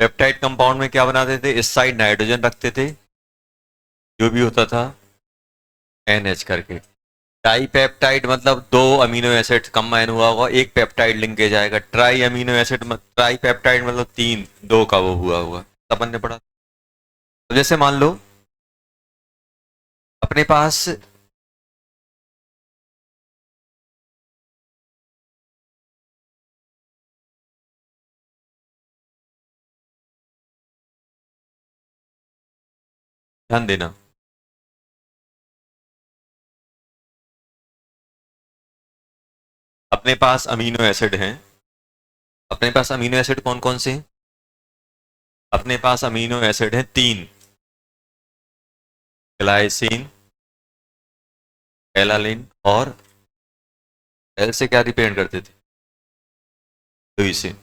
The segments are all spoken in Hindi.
पेप्टाइड कंपाउंड में क्या बनाते थे, इस साइड नाइट्रोजन रखते थे, जो भी होता था NH करके। डाई पेप्टाइड मतलब दो अमीनो एसिड कंबाइन हुआ होगा, एक पेप्टाइड लिंकेज आएगा। Try amino acid, try peptide मतलब तीन, दो का वो हुआ होगा, तब हमने पढ़ा। तो जैसे मान लो अपने पास ध्यान देना, अपने पास अमीनो एसिड हैं। अपने पास अमीनो एसिड कौन कौन से हैं? अपने पास अमीनो एसिड हैं तीन, ग्लाइसिन, एलानिन और एल से क्या रिप्रेजेंट करते थे, लुइसिन।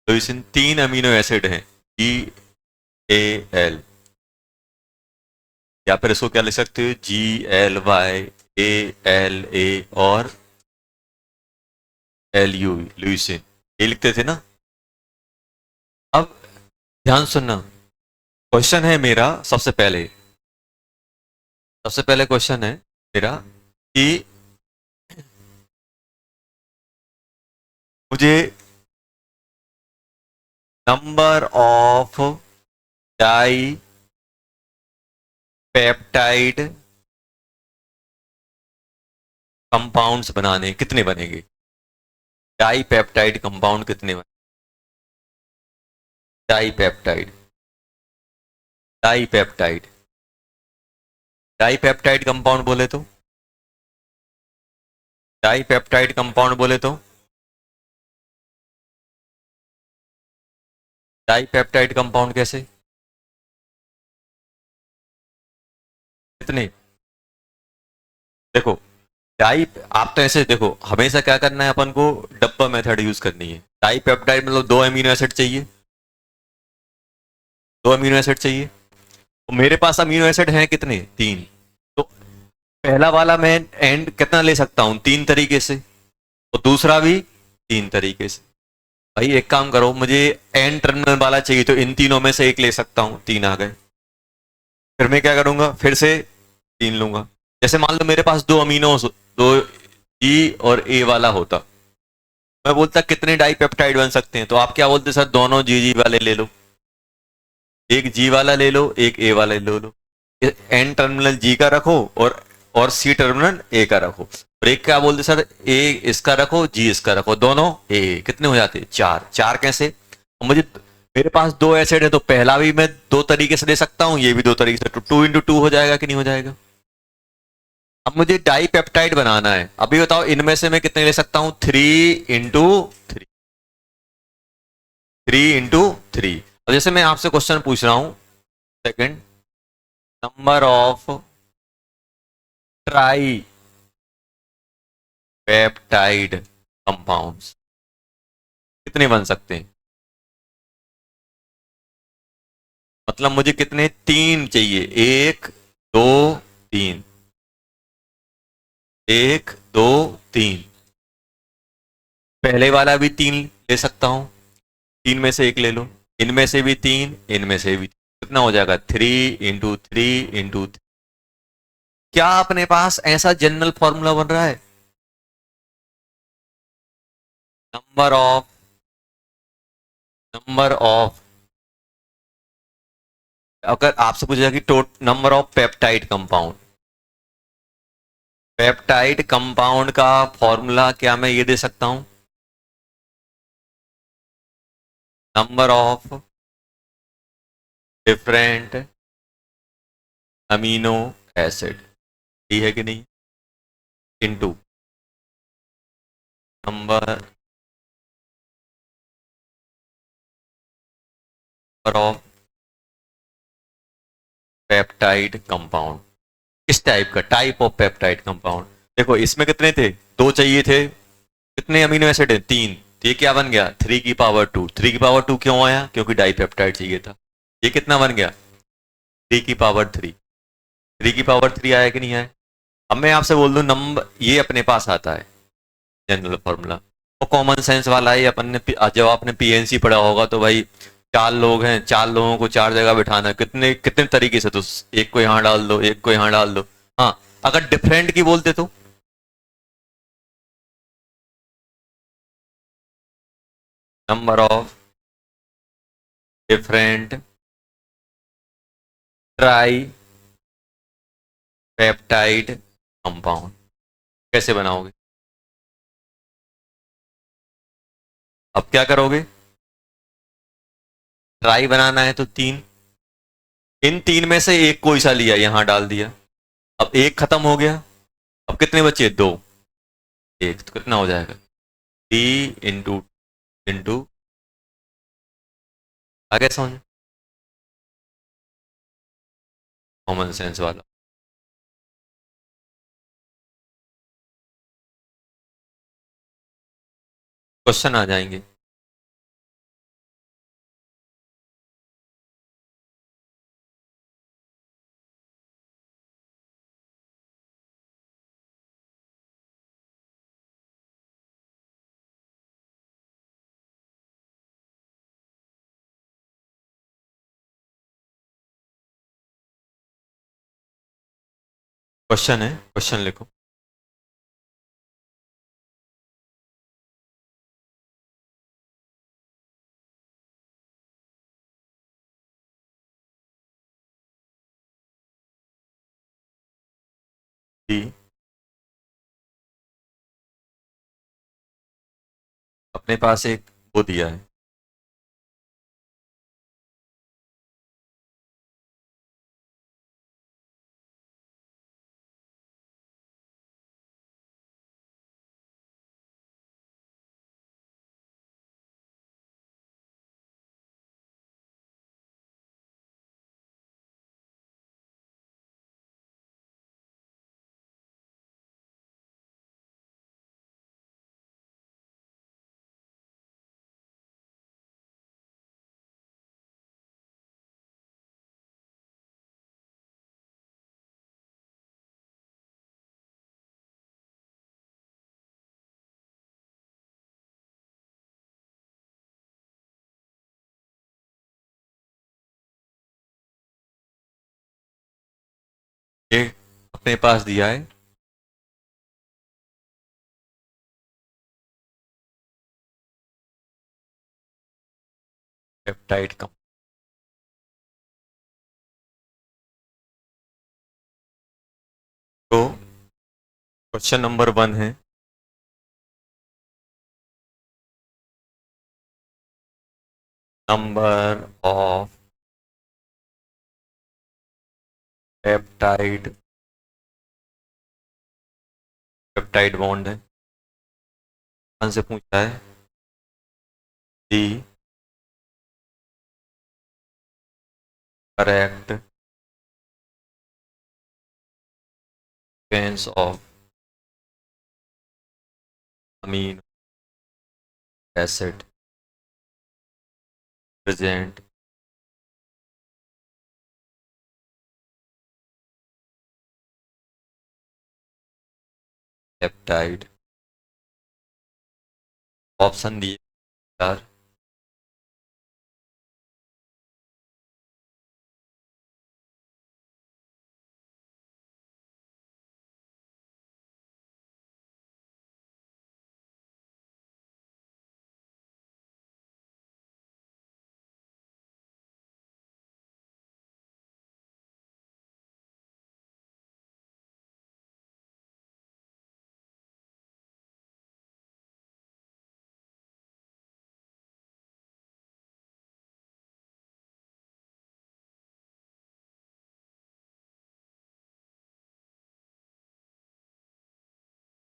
लुइसिन तीन अमीनो एसिड हैं, GAL, या फिर इसको क्या लिख सकते हो, GLYALA और LU, लुइसिन, ये लिखते थे ना। अब ध्यान सुनना, क्वेश्चन है मेरा सबसे पहले क्वेश्चन है मेरा कि मुझे number of di peptide compounds बनाने कितने बनेंगे, डाई पेप्टाइड कंपाउंड कितने बने, di peptide, di peptide, di peptide compound बोले तो, डाई पेप्टाइड कंपाउंड बोले तो, डाई पेप्टाइड कंपाउंड कैसे, कितने, देखो डाई, आप तो ऐसे देखो, हमेशा क्या करना है अपन को, डब्बा मेथड यूज करनी है। डाई पेप्टाइड मतलब दो अमीनो एसिड चाहिए, दो अमीनो एसिड चाहिए, तो मेरे पास अमीनो एसिड हैं कितने, तीन। तो पहला वाला मैं एंड कितना ले सकता हूं, तीन तरीके से, और दूसरा भी तीन तरीके से। भाई एक काम करो, मुझे एंड टर्मिनल वाला चाहिए, तो इन तीनों में से एक ले सकता हूं, तीन आ गए। फिर मैं क्या करूंगा, फिर से तीन लूंगा। जैसे मान लो मेरे पास दो अमीनो, दो जी और ए वाला होता, मैं बोलता कितने डाई पेप्टाइड बन सकते हैं, तो आप क्या बोलते सर, दोनों जी वाले ले लो, एक जी वाला ले लो, एक ए वाला ले लो। एन टर्मिनल जी का रखो और सी टर्मिनल ए का रखो। और एक क्या बोलते सर, ए इसका रखो, जी इसका रखो, दोनों ए, कितने हो जाते, चार। चार कैसे, मुझे मेरे पास दो एसिड है, तो पहला भी मैं दो तरीके से दे सकता हूं, ये भी दो तरीके से, तो 2 into 2 हो जाएगा कि नहीं हो जाएगा। अब मुझे डाई पेप्टाइड बनाना है, अभी बताओ इनमें से मैं कितने ले सकता हूं, 3 into 3, 3 into 3। अब जैसे मैं आपसे क्वेश्चन पूछ रहा हूं, second, number of try peptide compounds कितने बन सकते हैं, मतलब मुझे कितने, तीन चाहिए, एक दो तीन, एक दो तीन। पहले वाला भी तीन ले सकता हूं, तीन में से एक ले लो, इनमें से भी तीन, इनमें से भी तीन, कितना हो जाएगा, 3 into 3 into 3। क्या अपने पास ऐसा जनरल फॉर्मूला बन रहा है, नंबर ऑफ अगर आपसे पूछा कि number of peptide compound, peptide compound का फॉर्मूला क्या मैं ये दे सकता हूं, number of different amino acid, ये है कि नहीं, into number of peptide compound. इस टाइप का, टाइप ऑफ पेप्टाइड कंपाउंड। देखो इसमें कितने थे, दो चाहिए थे, कितने अमीनो एसिड है, तीन, तो ये क्या बन गया, 3 की पावर 2। 3 की पावर 2 क्यों आया, क्योंकि डाई पेप्टाइड चाहिए था। ये कितना बन गया, 3 की पावर 3। 3 की पावर 3 आया कि नहीं आया। अब मैं आपसे बोल दूं नंबर, ये अपने पास आता है जनरल फॉर्मूला, वो कॉमन सेंस वाला है। अपन ने जब आपने पीएनसी पढ़ा होगा तो भाई 4 लोग हैं, 4 लोगों को 4 जगह बिठाना है, कितने कितने तरीके से, तो एक को यहाँ डाल दो, एक को यहाँ डाल दो। हाँ, अगर डिफरेंट की बोलते तो number of different try peptide compound कैसे बनाओगे? अब क्या करोगे? ट्राई बनाना है तो 3, इन 3 में से एक कोई सा लिया, यहां डाल दिया। अब एक खत्म हो गया, अब कितने बचे? 2। एक तो कितना हो जाएगा? 3 इंटू आगे समझ, कॉमन सेंस वाला। क्वेश्चन आ जाएंगे। क्वेश्चन है, क्वेश्चन लिखो। कि अपने पास एक वो दिया है, ये अपने पास दिया है पेप्टाइड का। तो क्वेश्चन नंबर 1 है, number of peptide, peptide bond है, कौन से पूछा है? The correct sequence of amino acid present peptide। Option दिए यार,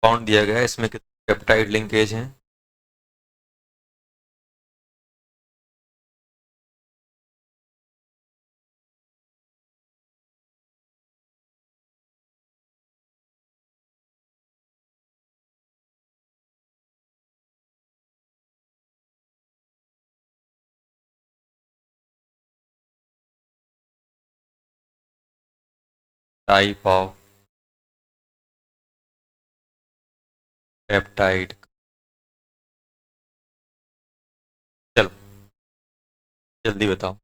कौन दिया गया है, इसमें कितने पेप्टाइड लिंकेज हैं? टाइप ऑफ पेप्टाइड जल्दी बताओ।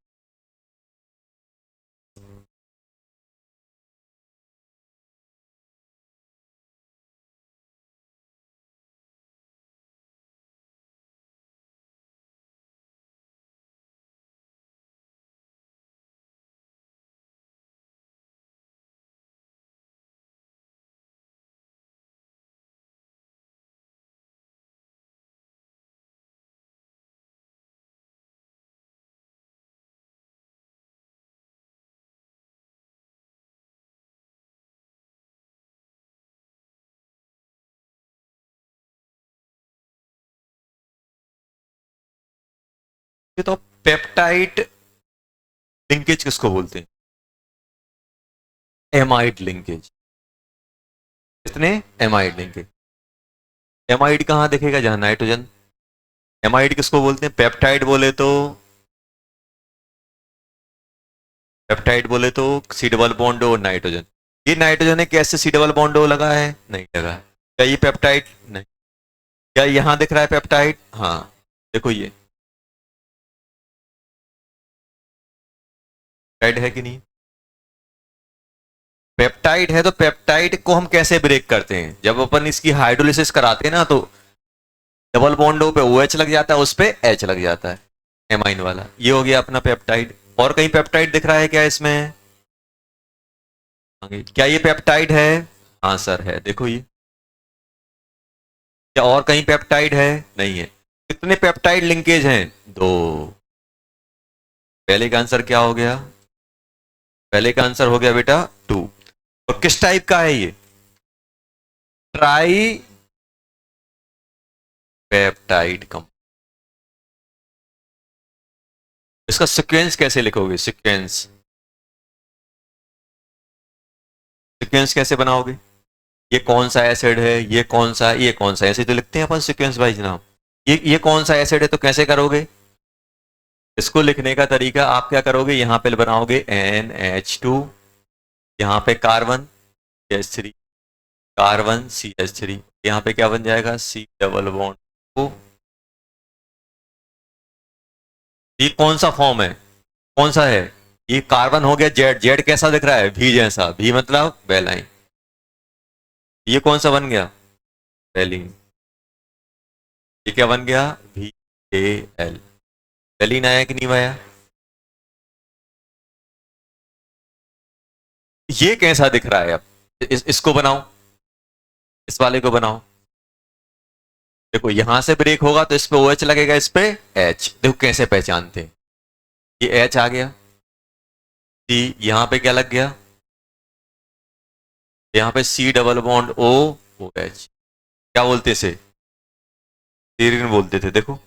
ये तो पेप्टाइड लिंकेज किसको बोलते हैं? Amide linkage. कितने? Amide linkage. एमाइड कहाँ दिखेगा? जहां नाइट्रोजन। एमाइड किसको बोलते हैं? पेप्टाइड बोले तो, पेप्टाइड बोले तो सी डबल बॉन्ड और नाइट्रोजन। ये नाइट्रोजन है, कैसे सी डबल बॉन्ड ओ लगा है? नहीं लगा है। क्या ये पेप्टाइड? नहीं। क्या यहां दिख रहा है पेप्टाइड? हाँ, देखो ये पेप्टाइड है कि नहीं? पेप्टाइड है, तो पेप्टाइड को हम कैसे ब्रेक करते हैं? जब अपन इसकी हाइड्रोलिसिस कराते हैं ना, तो डबल बॉन्ड पे ओ OH लग जाता है, उस पे H लग जाता है, एमाइन वाला। ये हो गया अपना पेप्टाइड। और कहीं पेप्टाइड दिख रहा है क्या इसमें? क्या ये पेप्टाइड है? हाँ सर है, देखो ये। क्या और कहीं पेप्टाइड है? नहीं है। कितने पेप्टाइड लिंकेज हैं? दो। पहले का आंसर क्या हो गया? पहले का आंसर हो गया बेटा 2। और किस टाइप का है ये? ट्राई पेप्टाइड कम। इसका सीक्वेंस कैसे लिखोगे? सीक्वेंस, सीक्वेंस कैसे बनाओगे? ये कौन सा एसिड है, ये कौन सा, ये कौन सा, ऐसे तो लिखते हैं अपन सीक्वेंस वाइज नाम। ये कौन सा एसिड है, तो कैसे करोगे? इसको लिखने का तरीका आप क्या करोगे? यहां पे बनाओगे NH2, यहां पे कार्बन CH3, कार्बन CH3, यहां पे क्या बन जाएगा? C double bond O। ये कौन सा फॉर्म है? कौन सा है? ये कार्बन हो गया जेड। जेड कैसा दिख रहा है? भी जैसा। भी मतलब बेलाइन। ये कौन सा बन गया? वेलिन। ये क्या बन गया? VAL। वेलिन आया कि नहीं आया? ये कैसा दिख रहा है? अब इसको बनाओ, इस वाले को बनाओ। देखो यहां से ब्रेक होगा तो इस पे OH लगेगा, इस पे H। देखो कैसे पहचानते हैं। ये H आ गया, C यहां पे क्या लग गया? यहां पे C डबल बॉन्ड OH। क्या बोलते इसे? सीरिन बोलते थे। देखो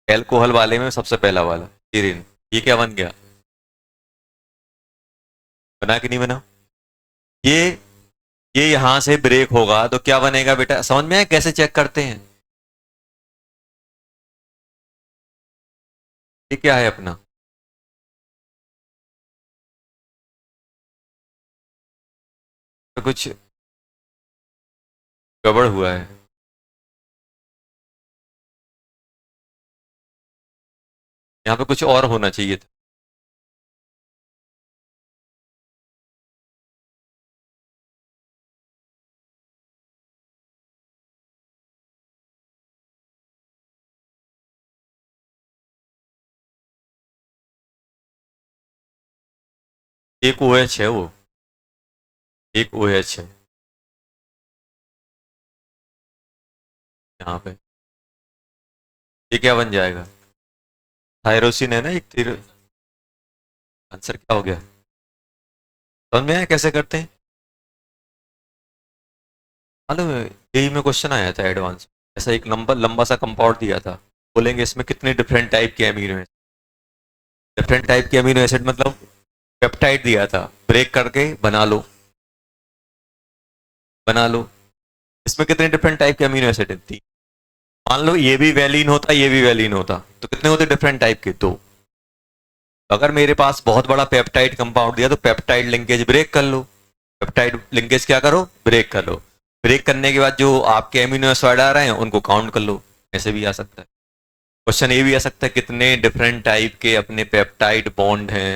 एल्कोहल वाले में सबसे पहला वाला सीरिन। ये क्या बन गया? बना कि नहीं बना? ये ये यहां से ब्रेक होगा तो क्या बनेगा बेटा? समझ में आया कैसे चेक करते हैं? ये क्या है अपना? तो कुछ गड़बड़ हुआ है। यहाँ पे कुछ और होना चाहिए था। एक OH है वो, एक OH है यहाँ पे। ये क्या बन जाएगा? थायरोसिन है ना एक तीर। आंसर क्या हो गया? समझ में आया कैसे करते हैं? मालूम है, यही में क्वेश्चन आया था एडवांस। ऐसा एक लंबा लंबा सा कंपाउंड दिया था, बोलेंगे इसमें कितने डिफरेंट टाइप के अमीनो एसिड। डिफरेंट टाइप के अमीनो एसिड मतलब पेप्टाइड दिया था, ब्रेक करके बना लो, बना लो। इसमें कितने डिफरेंट टाइप के अमीनो एसिड है? 3। मान लो ये भी वैलिन होता, ये भी वैलिन होता, तो कितने होते डिफरेंट टाइप के? 2। अगर मेरे पास बहुत बड़ा पेप्टाइड कंपाउंड दिया तो पेप्टाइड लिंकेज ब्रेक कर लो। पेप्टाइड लिंकेज क्या करो? ब्रेक कर लो। ब्रेक करने के बाद जो आपके एमिनो एसिड आ रहे हैं उनको काउंट कर लो। ऐसे भी आ सकता है। क्वेश्चन ये भी आ सकता है कितने डिफरेंट टाइप के अपने पेप्टाइड बॉन्ड हैं,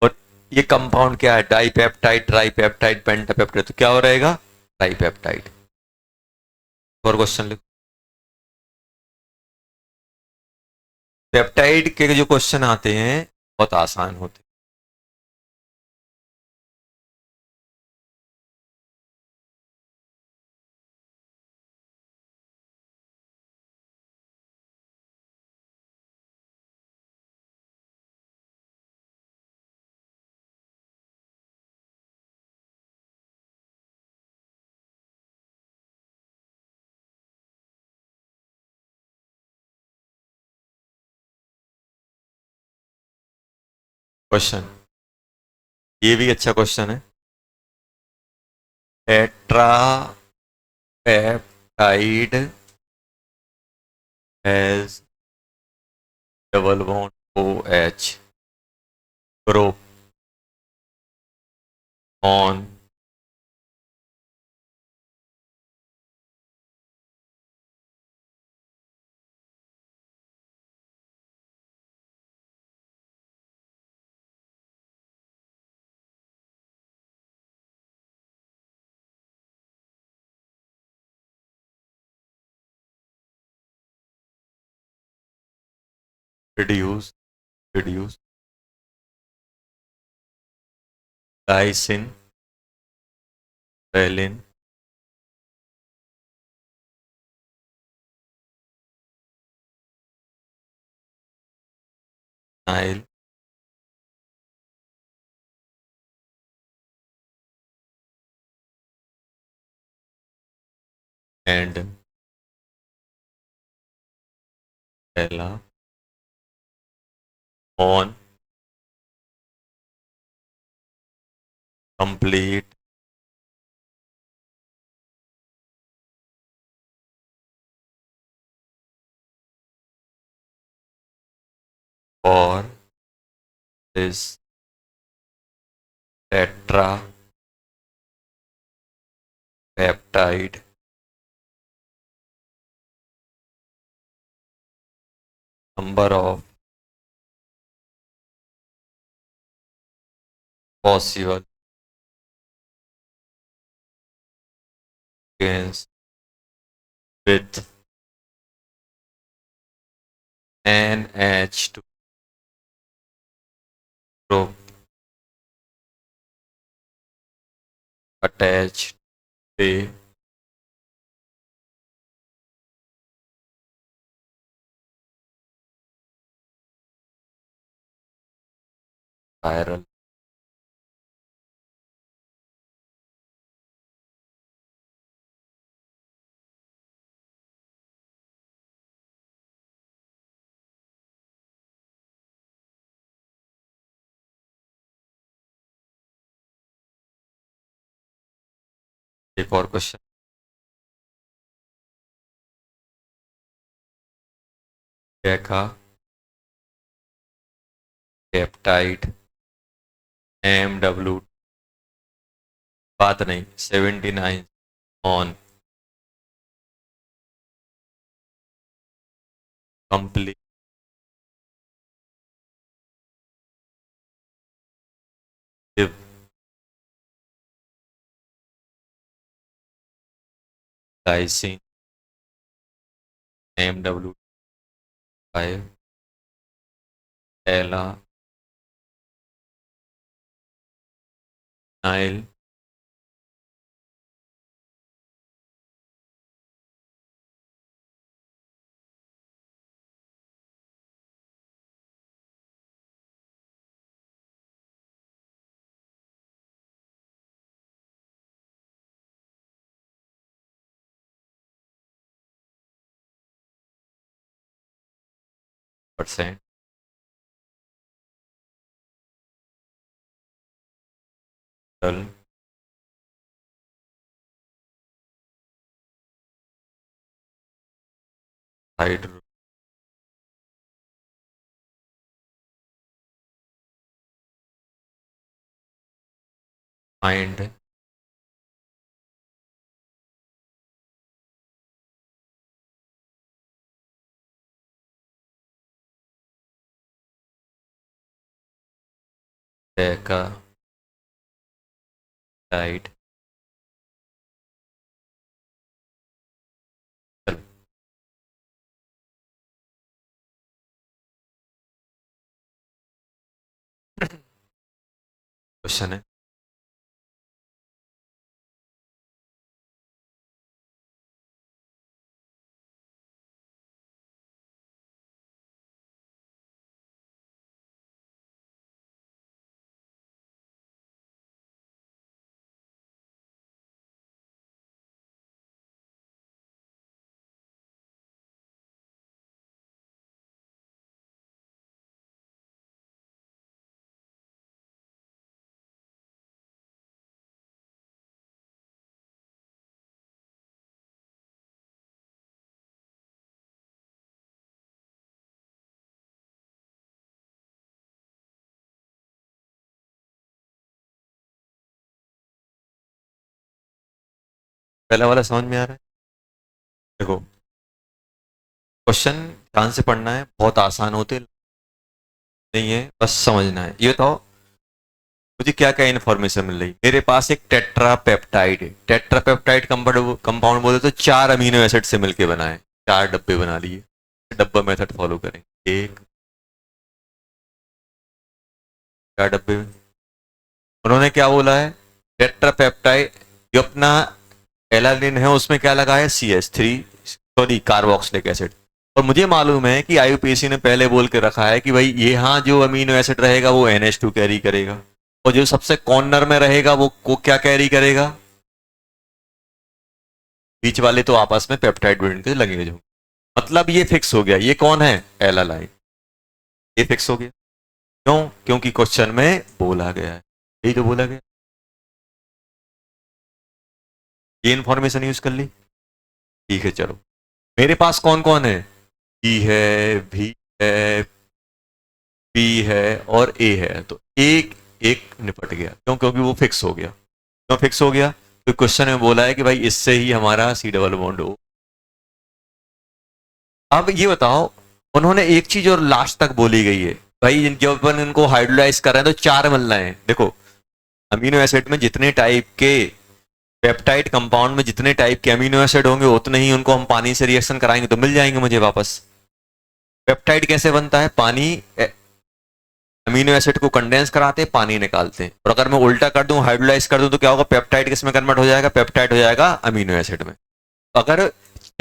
और ये कंपाउंड क्या है, डाइपेप्टाइड, ट्राइपेप्टाइड, पेंटापेप्टाइड, तो क्या हो रहेगा, ट्राइपेप्टाइड। और क्वेश्चन लिखो। पेप्टाइड के जो क्वेश्चन आते हैं बहुत आसान होते हैं। क्वेश्चन ये भी अच्छा क्वेश्चन है। Tetra peptide has double bond O H group on reduce reduce lysine valine nile and ala on complete और this tetra peptide number of possible gains with NH2 group attached to chiral एक और क्वेश्चन देखा पेप्टाइड MW बात नहीं 79 ऑन कंप्लीट लाइसिन MW5 एला नाइल परसेंट टल हाइड्रो माइंड डेकाटाइड। चलो, क्वेश्चन है। पहला वाला समझ में आ रहा है? देखो, क्वेश्चन ध्यान से पढ़ना है, बहुत आसान होते नहीं है, बस समझना है। ये बताओ मुझे क्या क्या इन्फॉर्मेशन मिल रही। मेरे पास एक टेट्रापेप्टाइड है। टेट्रापेप्टाइड कंपाउंड बोले तो 4 अमीनो एसिड से मिलके बना है। 4 डब्बे बना लिए। डब्बा मेथड फॉलो करें। एक 4 डब्बे में उन्होंने क्या बोला है? टेट्रापेप्टाइड जो अपना एलानिन है उसमें क्या लगा है? CH3, sorry carboxylic acid. और मुझे मालूम है कि IUPAC ने पहले बोल के रखा है कि भाई यहाँ जो अमीनो एसिड रहेगा वो NH2 कैरी करेगा, और जो सबसे कॉर्नर में रहेगा वो को क्या कैरी करेगा? बीच वाले तो आपस में पेप्टाइड बॉन्ड के लगे जो। मतलब ये फिक्स हो गया, ये कौन है? एलालाइन। ये फिक्स हो गया। क्यों? क्योंकि क्वेश्चन में बोला गया है, यही तो बोला गया। ये इंफॉर्मेशन यूज कर ली। ठीक है, चलो मेरे पास कौन कौन है? E है, V है, P है और A है। तो एक एक निपट गया। क्यों? क्योंकि वो फिक्स हो गया। क्यों फिक्स हो गया? तो क्वेश्चन में बोला है कि भाई इससे ही हमारा C डबल बॉन्ड हो। अब ये बताओ, उन्होंने एक चीज और लास्ट तक बोली गई है, भाई जब अपन इनको हाइड्रोलाइज कर रहे हैं तो 4 मिलना है। देखो, अमीनो एसिड में जितने टाइप के पेप्टाइड कंपाउंड में जितने टाइप के अमीनो एसिड होंगे उतने ही उनको हम पानी से रिएक्शन कराएंगे तो मिल जाएंगे मुझे वापस। पेप्टाइड कैसे बनता है? पानी अमीनो एसिड को कंडेंस कराते हैं, पानी निकालते हैं। और अगर मैं उल्टा कर दूं, हाइड्रोलाइज कर दूं, तो क्या होगा? पेप्टाइड किस में कन्वर्ट हो जाएगा? पेप्टाइड हो जाएगा अमीनो एसिड में। अगर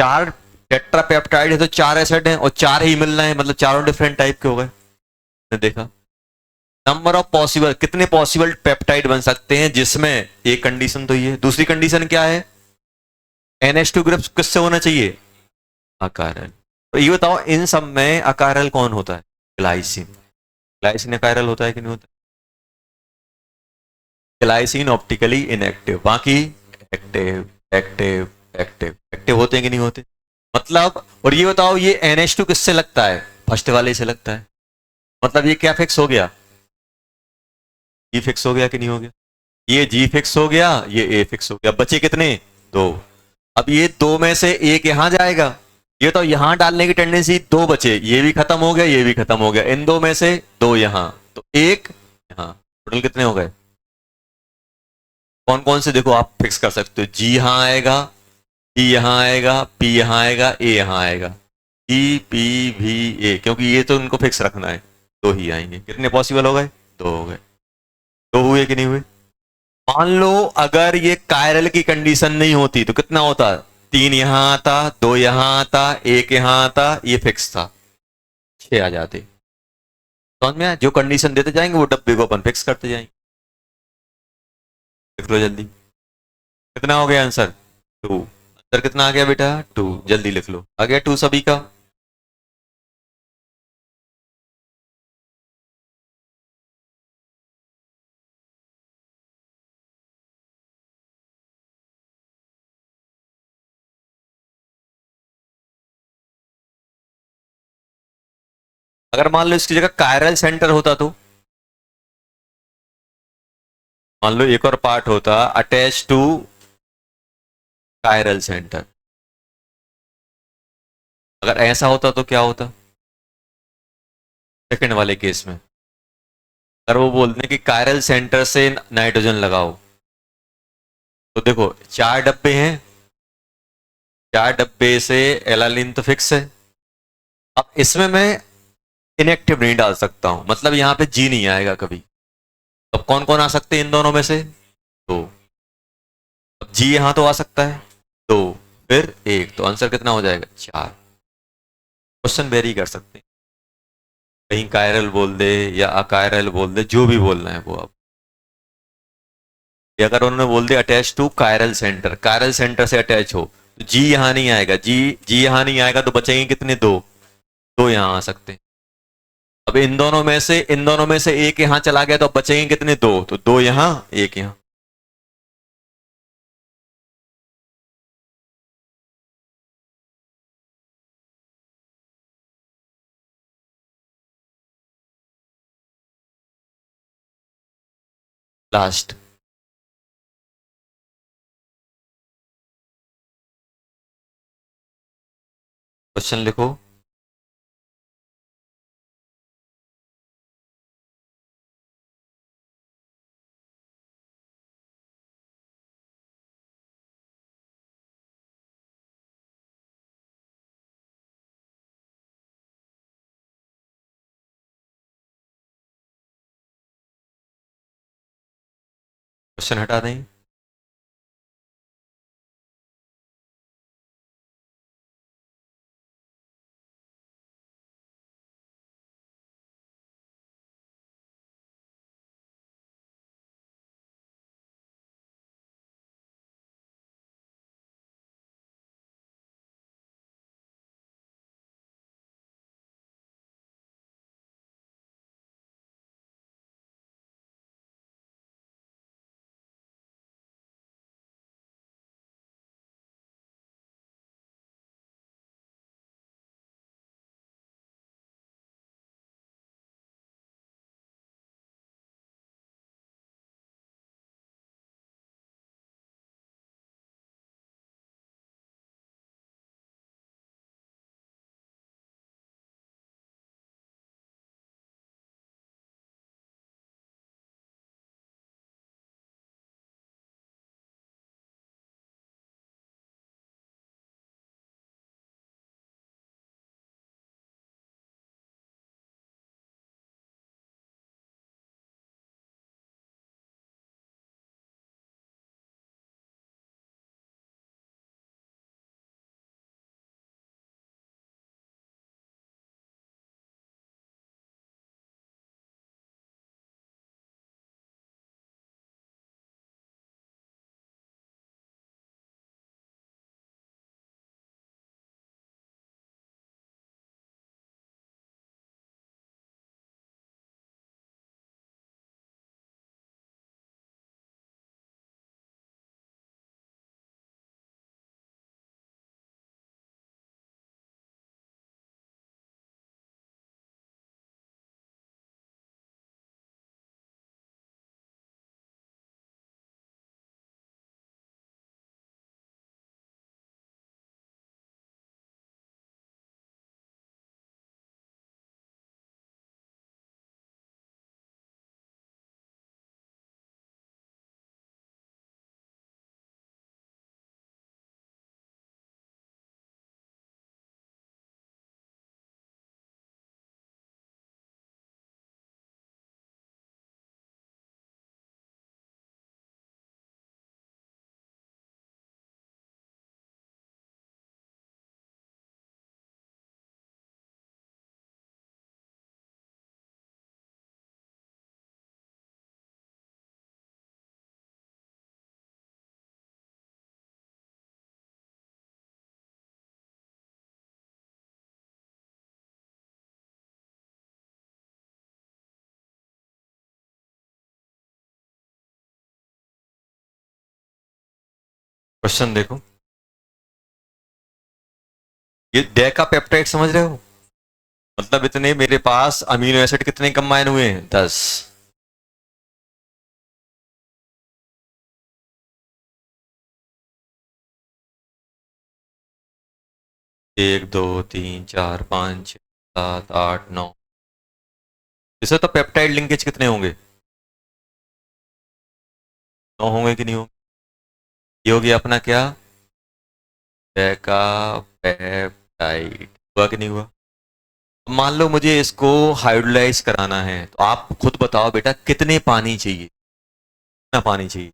4 टेट्रा पेप्टाइड है तो 4 एसिड हैं और 4 ही मिलना है, मतलब चारों डिफरेंट टाइप के हो गए। ने देखा नंबर ऑफ पॉसिबल, कितने पॉसिबल पेप्टाइड बन सकते हैं, जिसमें एक कंडीशन तो ये, दूसरी कंडीशन क्या है? NH2 ग्रुप किससे होना चाहिए? अकार्यल। तो ये बताओ इन सब में अकार्यल कौन होता है? ग्लाइसिन। ग्लाइसिन अकार्यल होता है कि नहीं होता? ग्लाइसिन ऑप्टिकली इनएक्टिव, बाकी एक्टिव एक्टिव एक्टिव। एक्टिव होते हैं कि नहीं होते? मतलब, और ये बताओ ये NH2 किससे लगता है? फर्स्ट वाले से लगता है। मतलब ये क्या फिक्स हो गया? G फिक्स हो गया कि नहीं हो गया? ये G फिक्स हो गया, ये A फिक्स हो गया। बचे कितने? 2। अब ये 2 में से एक यहां जाएगा। ये तो यहां डालने की टेंडेंसी, 2 बचे, ये भी खत्म हो गया, ये भी खत्म हो गया। इन 2 में से 2 यहां, तो एक यहां। टोटल कितने हो गए? कौन कौन से देखो आप फिक्स कर सकते हो। G यहां आएगा, T यहां आएगा, P यहां आएगा, A यहां आएगा। EPVA, क्योंकि ये तो उनको फिक्स रखना है। 2 ही आएंगे। कितने पॉसिबल हो गए? 2 हो गए। 2 हुए कि नहीं हुए? मान लो अगर ये कायरल की कंडीशन नहीं होती तो कितना होता? 3 यहां आता, 2 यहां आता, 1 यहां आता, ये फिक्स था। 6 आ जाते। समझ में आया? जो कंडीशन देते जाएंगे वो डब्बे को अपन फिक्स करते जाएंगे। लिख लो जल्दी। कितना हो गया आंसर? 2। आंसर कितना आ गया बेटा? 2। जल्दी लिख लो। आ गया 2 सभी का? अगर मान लो इसकी जगह कायरल सेंटर होता तो, मान लो एक और पार्ट होता अटैच टू कायरल सेंटर। अगर ऐसा होता तो क्या होता सेकंड वाले केस में? अगर वो बोलते हैं कि कायरल सेंटर से नाइट्रोजन लगाओ, तो देखो 4 डब्बे हैं, 4 डब्बे से एलानिन तो फिक्स है। अब इसमें मैं इनएक्टिव नहीं डाल सकता हूं, मतलब यहां पे जी नहीं आएगा कभी। अब कौन कौन आ सकते हैं इन दोनों में से? दो। अब जी यहां तो आ सकता है, दो, फिर एक, तो आंसर कितना हो जाएगा? 4। क्वेश्चन वेरी कर सकते हैं, कहीं कायरल बोल दे या अकायरल बोल दे, जो भी बोलना है वो। अब अगर उन्होंने बोल दिया attach to chiral centre, chiral centre से अटैच हो, तो जी यहां नहीं आएगा, जी जी यहां नहीं आएगा, तो बचेंगे कितने? दो। दो यहां आ सकते हैं। अब इन दोनों में से एक यहां चला गया, तो अब बचेंगे कितने? दो, तो दो यहां, एक यहां। लास्ट क्वेश्चन लिखो। क्वेश्चन हटा दें। क्वेश्चन देखो, ये डेका पेप्टाइड समझ रहे हो? मतलब इतने मेरे पास अमीनो एसिड कितने कंबाइन हुए हैं? 10। 1 2 3 4 5 6 7 8 9, इससे तो पेप्टाइड लिंकेज कितने होंगे? 9 होंगे कि नहीं होंगे? ये हो गया अपना क्या, पेप्टाइड। हुआ कि नहीं हुआ? मान लो मुझे इसको हाइड्रोलाइज कराना है, तो आप खुद बताओ बेटा कितने पानी चाहिए, कितना पानी चाहिए?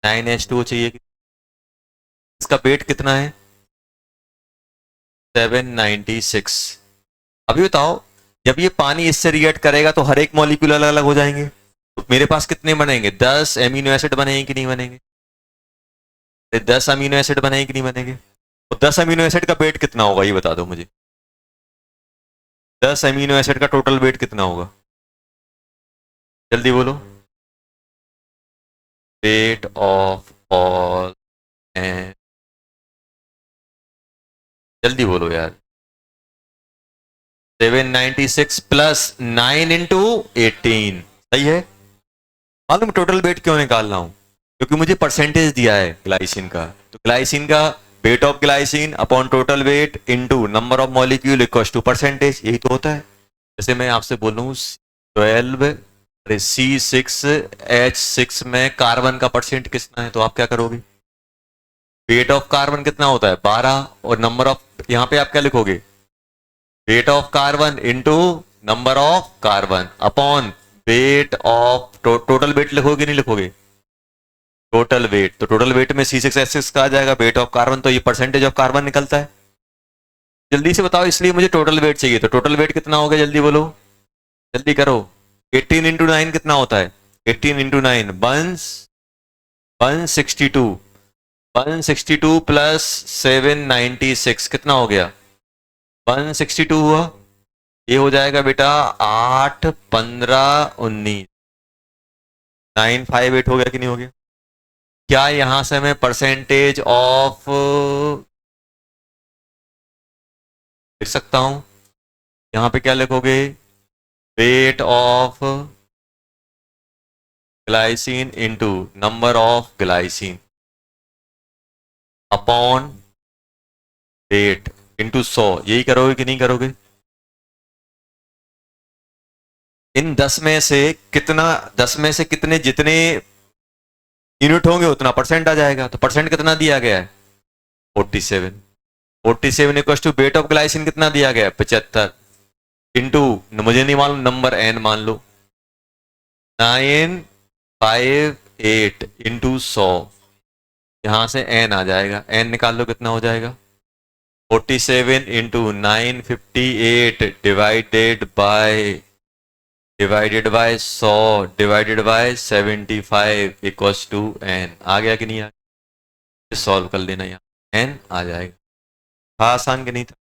9H2O चाहिए। इसका वेट कितना है? 796। अभी बताओ, जब ये पानी इससे रिएक्ट करेगा तो हर एक मॉलिक्यूल अलग अलग हो जाएंगे, तो मेरे पास कितने बनेंगे? 10 एमिनो एसिड बनेंगे कि नहीं बनेंगे? 10 अमीनो एसिड बनेंगे कि नहीं बनेंगे? तो 10 अमीनो एसिड का वेट कितना होगा ये बता दो मुझे। 10 अमीनो एसिड का टोटल वेट कितना होगा? जल्दी बोलो। वेट ऑफ ऑल एंड, जल्दी बोलो यार। 796 प्लस 9 इंटू 18, सही है। मालूम टोटल वेट क्यों निकाल रहा हूं? क्योंकि मुझे परसेंटेज दिया है ग्लाइसिन का, तो ग्लाइसिन का weight of glycine upon total weight into number of molecule equals to percentage, यही तो होता है। जैसे मैं आपसे बोलूं 12 C6H6 में कार्बन का परसेंट कितना है, तो आप क्या करोगे? वेट ऑफ कार्बन कितना होता है? 12, और नंबर ऑफ, यहां पे आप क्या लिखोगे? Weight of carbon into number of carbon upon weight of, total weight लिखोगे नहीं लिखोगे? टोटल वेट, तो टोटल वेट में C6H6 का आ जाएगा वेट ऑफ कार्बन, तो ये परसेंटेज ऑफ कार्बन निकलता है। जल्दी से बताओ, इसलिए मुझे टोटल वेट चाहिए, तो टोटल वेट कितना होगा जल्दी बोलो, जल्दी करो। 18 इंटू 9 कितना होता है? 18 इंटू 9 162, 162 प्लस 796 कितना हो गया? 162 हुआ। ये हो जाएगा बेटा 8 15 19, 958 हो गया कि नहीं हो गया? क्या यहां से मैं परसेंटेज ऑफ लिख सकता हूं? यहां पे क्या लिखोगे? Wait of glycine into number of glycine upon weight into 100, यही करोगे कि नहीं करोगे? इन 10 में से कितना, 10 में से कितने, जितने यूनिट होंगे उतना परसेंट आ जाएगा, तो परसेंट कितना दिया गया है? 47। 47 equal to weight of glycine कितना दिया गया है? 75 इंटू, मुझे नहीं मालूम, नंबर एन मान लो, 958 इंटू 100, यहां से एन आ जाएगा, एन निकाल लो कितना हो जाएगा? 47 into 958 divided by 100 divided by 75 equals to N. आ गया कि नहीं आ गया? सॉल्व कर लेना, यहाँ एन आ जाएगा। था आसान कि नहीं था?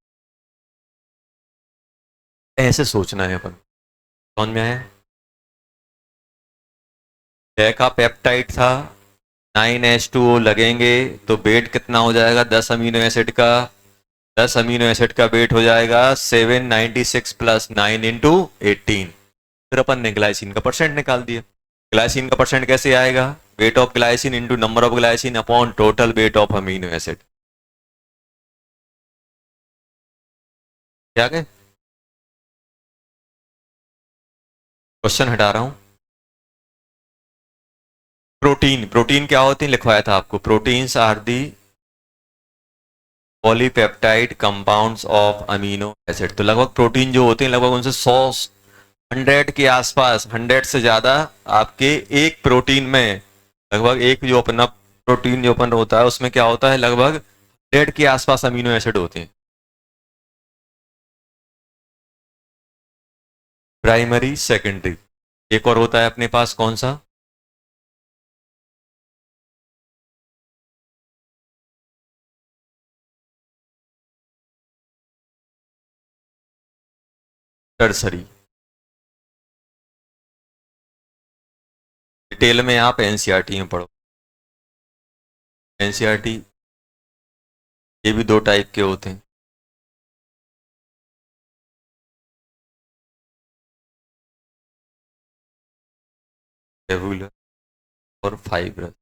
ऐसे सोचना है अपन, समझ में आया? 6 का पेप्टाइड था, 9H2O लगेंगे, तो वेट कितना हो जाएगा 10 अमीनो एसिड का? 10 अमीनो एसिड का वेट हो जाएगा 796 प्लस 9 इंटू 18। फिर अपन ने ग्लाइसिन का परसेंट निकाल दिया। ग्लाइसिन का परसेंट कैसे आएगा? Wait of glycine into number of glycine upon total weight of amino acid. क्या गए? क्वेश्चन हटा रहा हूं। प्रोटीन, प्रोटीन क्या होती है लिखवाया था आपको, proteins are the polypeptide compounds of amino acid. तो लगभग प्रोटीन जो होते हैं लगभग उनसे 100 के आसपास, 100 से ज्यादा आपके एक प्रोटीन में, लगभग एक जो अपना प्रोटीन जो अपन होता है उसमें क्या होता है, लगभग 100 के आसपास अमीनो एसिड होते हैं। प्राइमरी सेकेंडरी, एक और होता है अपने पास कौन सा? टर्सरी। डिटेल में आप एनसीईआरटी में पढ़ो। एनसीईआरटी, ये भी दो टाइप के होते हैं, रेगुलर और फाइब्रस।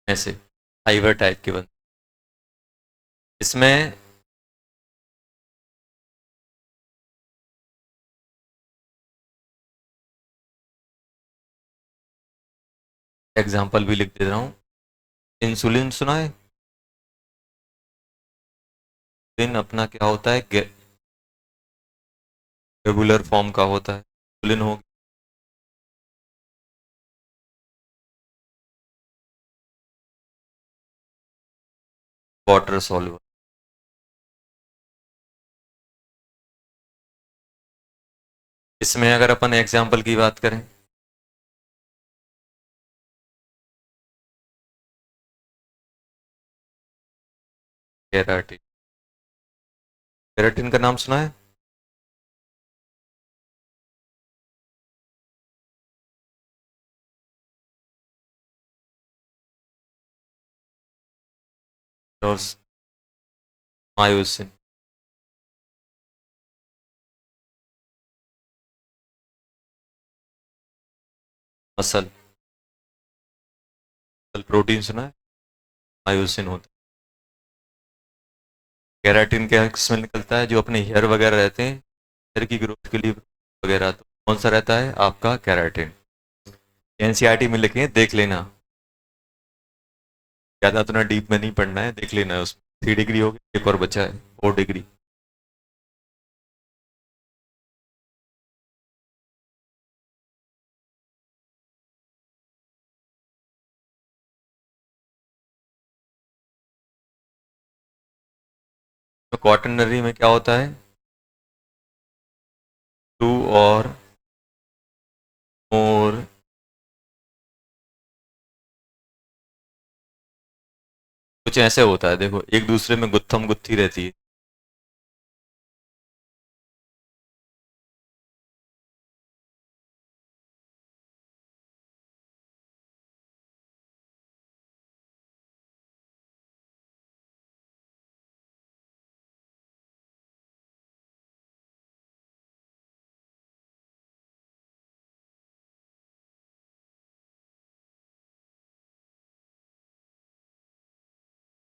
ऐसे फाइबर टाइप के बनते। इसमें एग्जाम्पल भी लिख दे रहा हूँ। इंसुलिन सुना है? इंसुलिन अपना क्या होता है, रेगुलर फॉर्म का होता है। इंसुलिन हो वाटर सॉल्युबल। इसमें अगर अपन एग्जाम्पल की बात करें, केराटिन। केराटिन का नाम सुना है? और मायोसिन। मसल, प्रोटीन सुना है? मायोसिन होता है। केराटिन क्या किसमें निकलता है? जो अपने हेयर वगैरह रहते हैं, हेयर की ग्रोथ के लिए वगैरह, तो कौन सा रहता है आपका? केराटिन। एनसीईआरटी में लिखे हैं, देख लेना। ज़्यादा तो ना डीप में नहीं पढ़ना है, देख लेना है। उसमें 3 डिग्री हो गई, एक और बचा है 4 डिग्री। तो क्वाटरनरी में क्या होता है? 2 और मोर कुछ ऐसे होता है, देखो एक दूसरे में गुत्थम गुत्थी रहती है।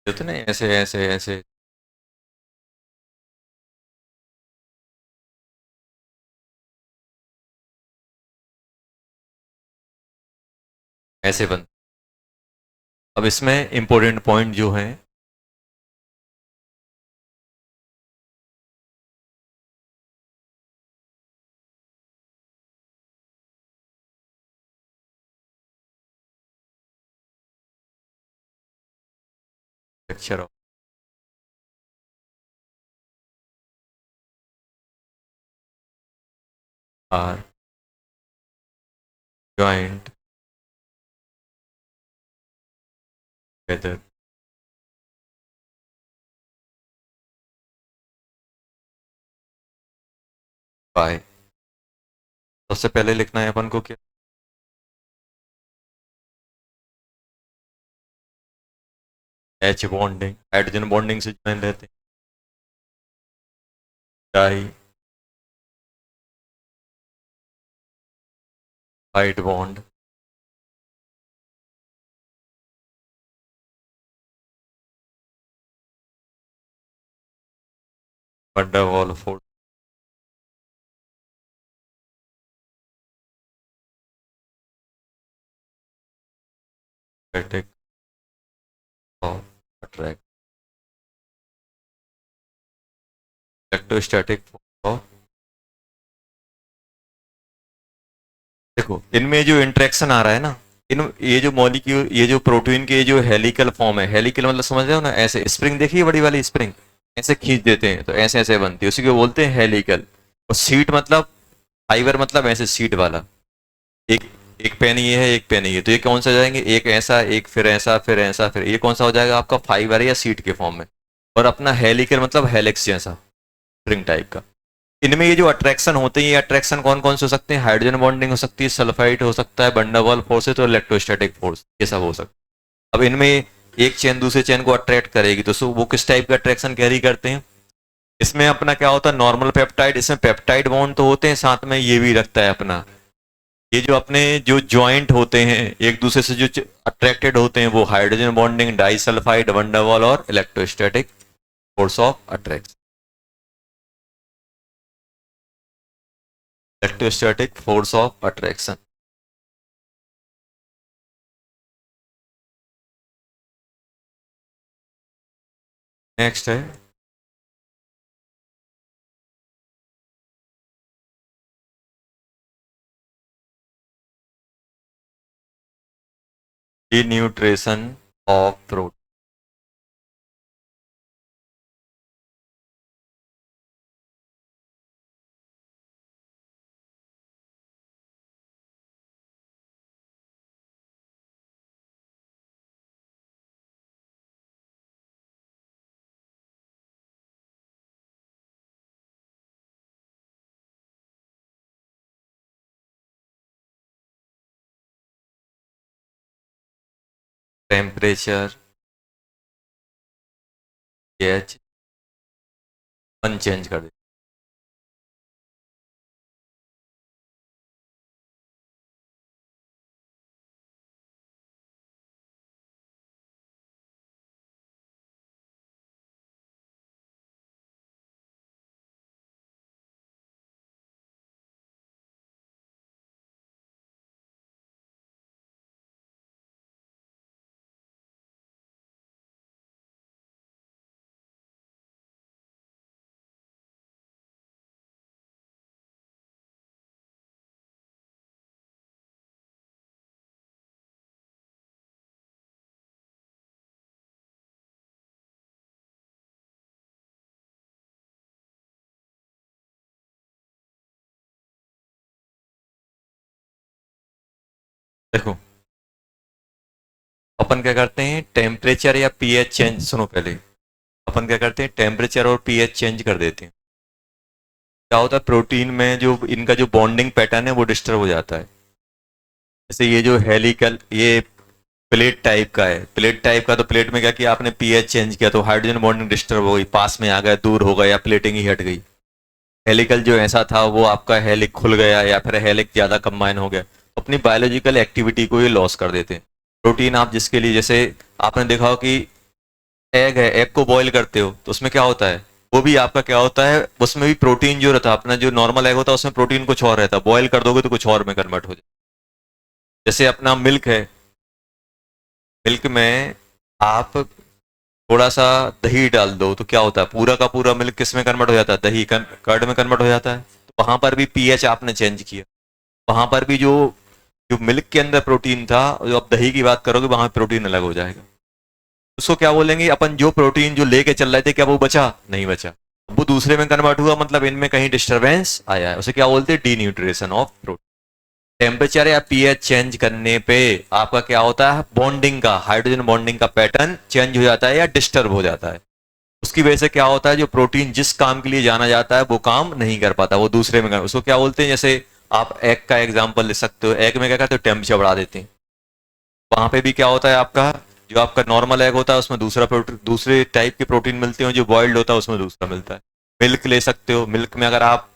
होते ना ऐसे ऐसे ऐसे। ऐसे बन। अब इसमें इंपॉर्टेंट पॉइंट जो है, lecture of are joint together by. सबसे पहले लिखना है अपन को क्या? एच बॉन्डिंग, हाइड्रोजन बॉन्डिंग से ज्वाइन रहते हैं। Di hyde bond, van der Waals force, static और अट्रैक्ट, इलेक्ट्रोस्टैटिक और। देखो इनमें जो इंटरेक्शन आ रहा है ना, इन ये जो मॉलिक्यूल, ये जो प्रोटीन के जो हेलिकल फॉर्म है, हेलिकल मतलब समझ रहे हो ना, ऐसे स्प्रिंग देखिए, बड़ी वाली स्प्रिंग, ऐसे खींच देते हैं तो ऐसे ऐसे बनती है, उसी को बोलते हैं हेलिकल। और सीट मतलब, फाइबर मतलब ऐसे सीट वाला। एक एक पेन ये है, एक पेन ये, तो ये कौन सा जाएंगे, एक ऐसा, एक फिर ऐसा, फिर ऐसा, फिर ये कौन सा हो जाएगा आपका? फाइबर या सीट के फॉर्म में। और अपना हेलिकल मतलब हेलिक्स जैसा, स्प्रिंग टाइप का। इनमें ये जो अट्रैक्शन होते हैं, ये अट्रैक्शन कौन कौन से हो सकते हैं? हाइड्रोजन बॉन्डिंग हो सकती है, सल्फाइड हो सकता है, बंडरवाल फोर्स है, तो इलेक्ट्रोस्टैटिक फोर्स, ये सब हो सकता है। अब इनमें एक चेन दूसरे चेन को अट्रैक्ट करेगी, तो वो किस टाइप का अट्रैक्शन कैरी करते हैं? इसमें अपना क्या होता है? Normal peptide. इसमें पेप्टाइड बॉन्ड तो होते हैं, साथ में ये भी रखता है अपना ये जो अपने जो ज्वाइंट होते हैं एक दूसरे से जो अट्रैक्टेड होते हैं वो हाइड्रोजन बॉन्डिंग, डाइसल्फाइड, वंडरवॉल और electrostatic force of attraction, electrostatic force of attraction. Next है denaturation of protein. Temperature, pH, one change कर दे। देखो अपन क्या करते हैं, टेम्परेचर या पीएच चेंज, सुनो पहले, अपन क्या करते हैं टेम्परेचर और पीएच चेंज कर देते हैं। क्या होता है प्रोटीन में जो इनका जो बॉन्डिंग पैटर्न है वो डिस्टर्ब हो जाता है। जैसे ये जो हेलिकल, ये प्लेट टाइप का है, प्लेट टाइप का, तो प्लेट में क्या किया आपने, पीएच चेंज किया तो हाइड्रोजन बॉन्डिंग डिस्टर्ब हो गई, पास में आ गया, दूर हो गया, या प्लेटिंग ही हट गई। हेलिकल जो ऐसा था वो आपका हेलिक खुल गया या फिर हेलिक ज्यादा कंबाइन हो गया, तो अपनी बायोलॉजिकल एक्टिविटी को ये लॉस कर देते हैं। प्रोटीन आप जिसके लिए, जैसे आपने देखा हो कि एग है, एग को बॉईल करते हो तो उसमें क्या होता है, वो भी आपका क्या होता है, उसमें भी प्रोटीन जो रहता है, अपना जो नॉर्मल एग होता है उसमें प्रोटीन कुछ और रहता है, बॉईल कर दोगे तो कुछ और में कन्वर्ट हो जाए। जैसे अपना मिल्क है, मिल्क में आप थोड़ा सा दही डाल दो तो क्या होता है, पूरा का पूरा मिल्क किस में कन्वर्ट हो जाता है, दही, कर्ड में कन्वर्ट हो जाता है। तो वहां पर भी पीएच आपने चेंज किया, वहां पर भी जो जो मिल्क के अंदर प्रोटीन था, जो आप दही की बात करोगे वहां प्रोटीन अलग हो जाएगा। उसको क्या बोलेंगे अपन, जो प्रोटीन जो लेके चल रहे थे क्या वो बचा, नहीं बचा, वो दूसरे में कन्वर्ट हुआ, मतलब इनमें कहीं डिस्टरबेंस आया है, उसे क्या बोलते हैं, डी न्यूट्रिएशन ऑफ प्रोटीन। टेम्परेचर या पीएच चेंज करने पे आपका क्या होता है, बॉन्डिंग का, हाइड्रोजन बॉन्डिंग का पैटर्न चेंज हो जाता है या डिस्टर्ब हो जाता है। उसकी वजह से क्या होता है, जो प्रोटीन जिस काम के लिए जाना जाता है वो काम नहीं कर पाता, वो दूसरे में उसको क्या बोलते हैं, जैसे आप एग का एग्जांपल ले सकते हो, एग में क्या करते हो, टेम्परेचर बढ़ा देते हैं। वहां पे भी क्या होता है आपका, जो आपका नॉर्मल एग होता है उसमें दूसरा प्रोटीन, दूसरे टाइप के प्रोटीन मिलते हैं, जो बॉइल्ड होता है उसमें दूसरा मिलता है। मिल्क ले सकते हो, मिल्क में अगर आप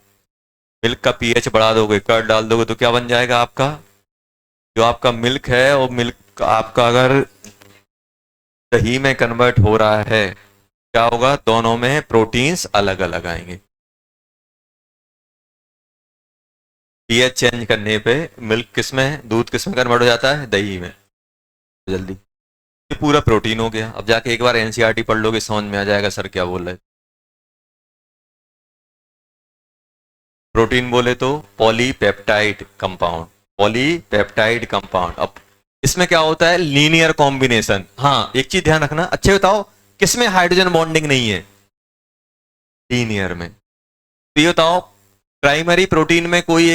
मिल्क का पीएच बढ़ा दोगे, कर्ड डाल दोगे तो क्या बन जाएगा आपका, जो आपका मिल्क है वो मिल्क आपका अगर दही में कन्वर्ट हो रहा है, क्या होगा, दोनों में प्रोटीन्स अलग अलग आएंगे। पीएच चेंज करने पे मिल्क किस में, दूध किस में कन्वर्ट हो जाता है, दही में, जल्दी। ये पूरा प्रोटीन हो गया। अब जाके एक बार एनसीईआरटी पढ़ लोगे समझ में आ जाएगा सर क्या बोल रहे हैं। प्रोटीन बोले तो पॉलीपेप्टाइड कंपाउंड, पॉलीपेप्टाइड कंपाउंड। अब इसमें क्या होता है, लीनियर कॉम्बिनेशन। हाँ एक चीज ध्यान रखना, अच्छे बताओ, किसमें हाइड्रोजन बॉन्डिंग नहीं है, लीनियर में। तो ये बताओ, प्राइमरी प्रोटीन में कोई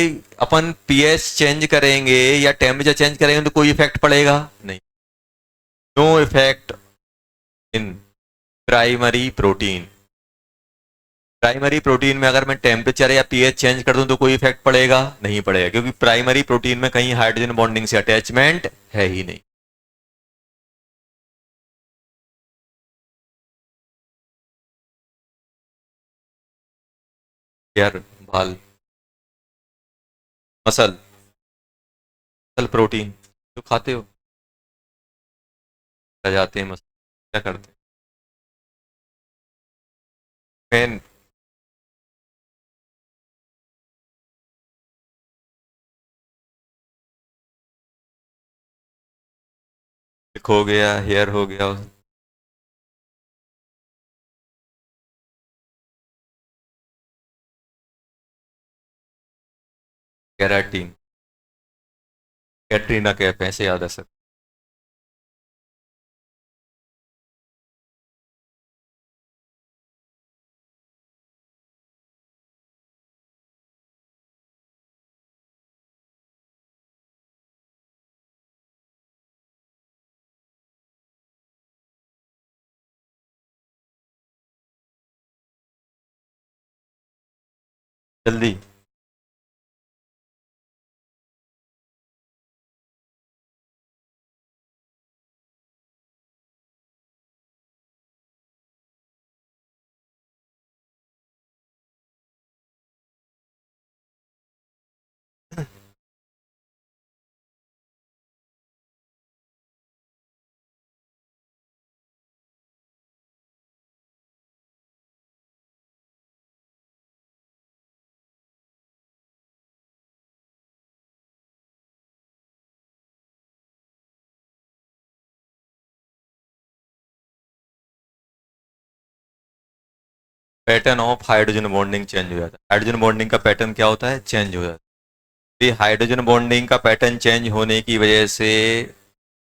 अपन पीएच चेंज करेंगे या टेम्परेचर चेंज करेंगे तो कोई इफेक्ट पड़ेगा, नहीं, no effect in primary protein. Primary protein में अगर मैं टेम्परेचर या पीएच चेंज कर दूं तो कोई इफेक्ट पड़ेगा, नहीं पड़ेगा, क्योंकि प्राइमरी प्रोटीन में कहीं हाइड्रोजन बॉन्डिंग से अटैचमेंट है ही नहीं। यार भाल, मसल, सल प्रोटीन जो खाते हो, रह जाते हैं, मस्त क्या करते हैं मैन। हो गया, हेयर हो गया, कैराटीन, कैटरीना कैफ ऐसे याद है सर। जल्दी। Pattern of hydrogen bonding change हो जाता है। हाइड्रोजन बॉन्डिंग का पैटर्न क्या होता है? चेंज हो जाता है। ये हाइड्रोजन बॉन्डिंग का पैटर्न चेंज होने की वजह से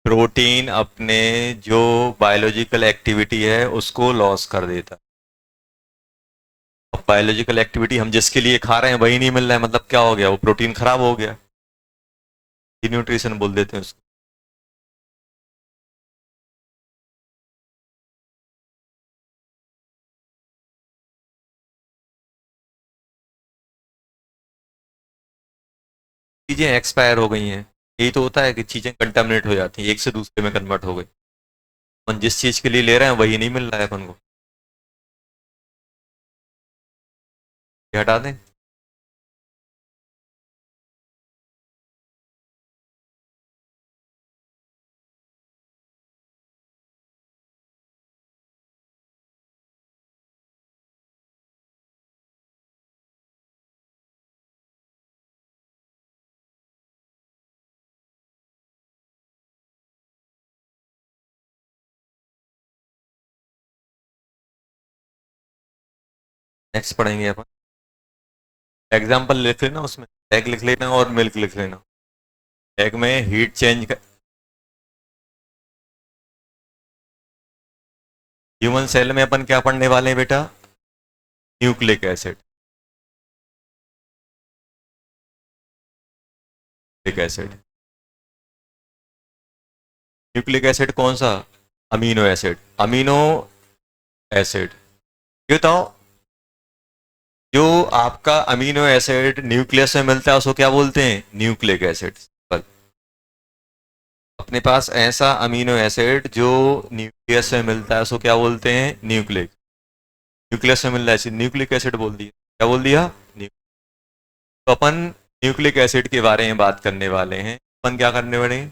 प्रोटीन अपने जो बायोलॉजिकल एक्टिविटी है उसको लॉस कर देता है। अब बायोलॉजिकल एक्टिविटी हम जिसके लिए खा रहे हैं वही नहीं मिल रहा है, मतलब क्या हो गया? वो प्रोटीन खराब हो गया, न्यूट्रिशन बोल देते हैं उसको। चीजें एक्सपायर हो गई हैं, यही तो होता है कि चीजें कंटामिनेट हो जाती हैं, एक से दूसरे में कन्वर्ट हो गई। अपन जिस चीज के लिए ले रहे हैं वही नहीं मिल रहा है अपन को, ये हटा दें। नेक्स्ट पढ़ेंगे अपन, एग्जाम्पल लिख लेना उसमें, एग लिख लेना और मिल्क लिख लेना। एग में हीट चेंज कर, ह्यूमन सेल में अपन क्या पढ़ने वाले हैं बेटा? Nucleic acid. Nucleic acid, nucleic acid कौन सा? Amino acid, amino acid. ये बताओ, जो आपका अमीनो एसिड न्यूक्लियस में मिलता है उसको क्या बोलते हैं? Nucleic acid. अपने पास ऐसा अमीनो एसिड जो न्यूक्लियस में मिलता है उसको क्या बोलते हैं? न्यूक्लिक। न्यूक्लियस में मिल रहा है, न्यूक्लिक एसिड बोल दिया। क्या बोल दिया? तो अपन न्यूक्लिक एसिड के बारे में बात करने वाले हैं। अपन क्या करने वाले हैं?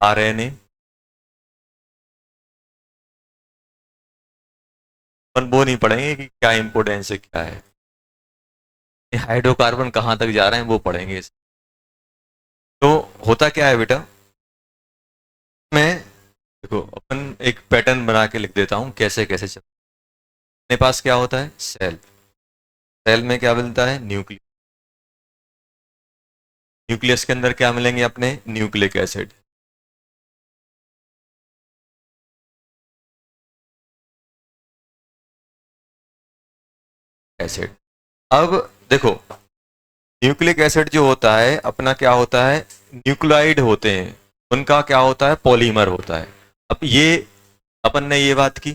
आरएनए। अपन वो नहीं पढ़ेंगे कि क्या इंपोर्टेंस है क्या है, हाइड्रोकार्बन कहाँ तक जा रहे हैं वो पढ़ेंगे। तो होता क्या है बेटा, मैं देखो अपन एक पैटर्न बना के लिख देता हूँ कैसे कैसे चलता है। अपने पास क्या होता है? सेल। सेल में क्या मिलता है? न्यूक्लियस। न्यूक्लियस के अंदर क्या मिलेंगे अपने? Nucleic acid. एसिड। अब देखो, न्यूक्लिक एसिड जो होता है अपना क्या होता है? न्यूक्लाइड होते हैं, उनका क्या होता है? पॉलीमर होता है। अब ये अपन ने ये बात की,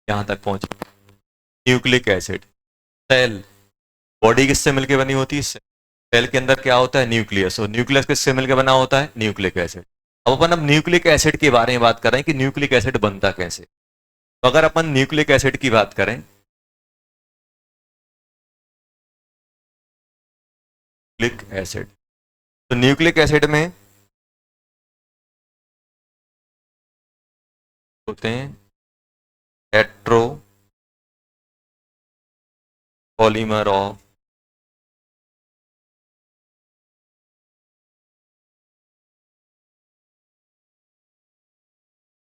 यहां तक पहुंचे। न्यूक्लिक एसिड, सेल, बॉडी किससे मिलकर बनी होती है? सेल के अंदर क्या होता है? न्यूक्लियस, और न्यूक्लियस किससे मिलकर बना होता है? Nucleic acid. अब न्यूक्लिक एसिड के बारे में बात कर रहे हैं कि न्यूक्लिक एसिड बनता कैसे। तो अगर अपन न्यूक्लिक एसिड की बात करें, न्यूक्लिक एसिड, तो न्यूक्लिक एसिड में होते हैं हेट्रो पॉलीमर ऑफ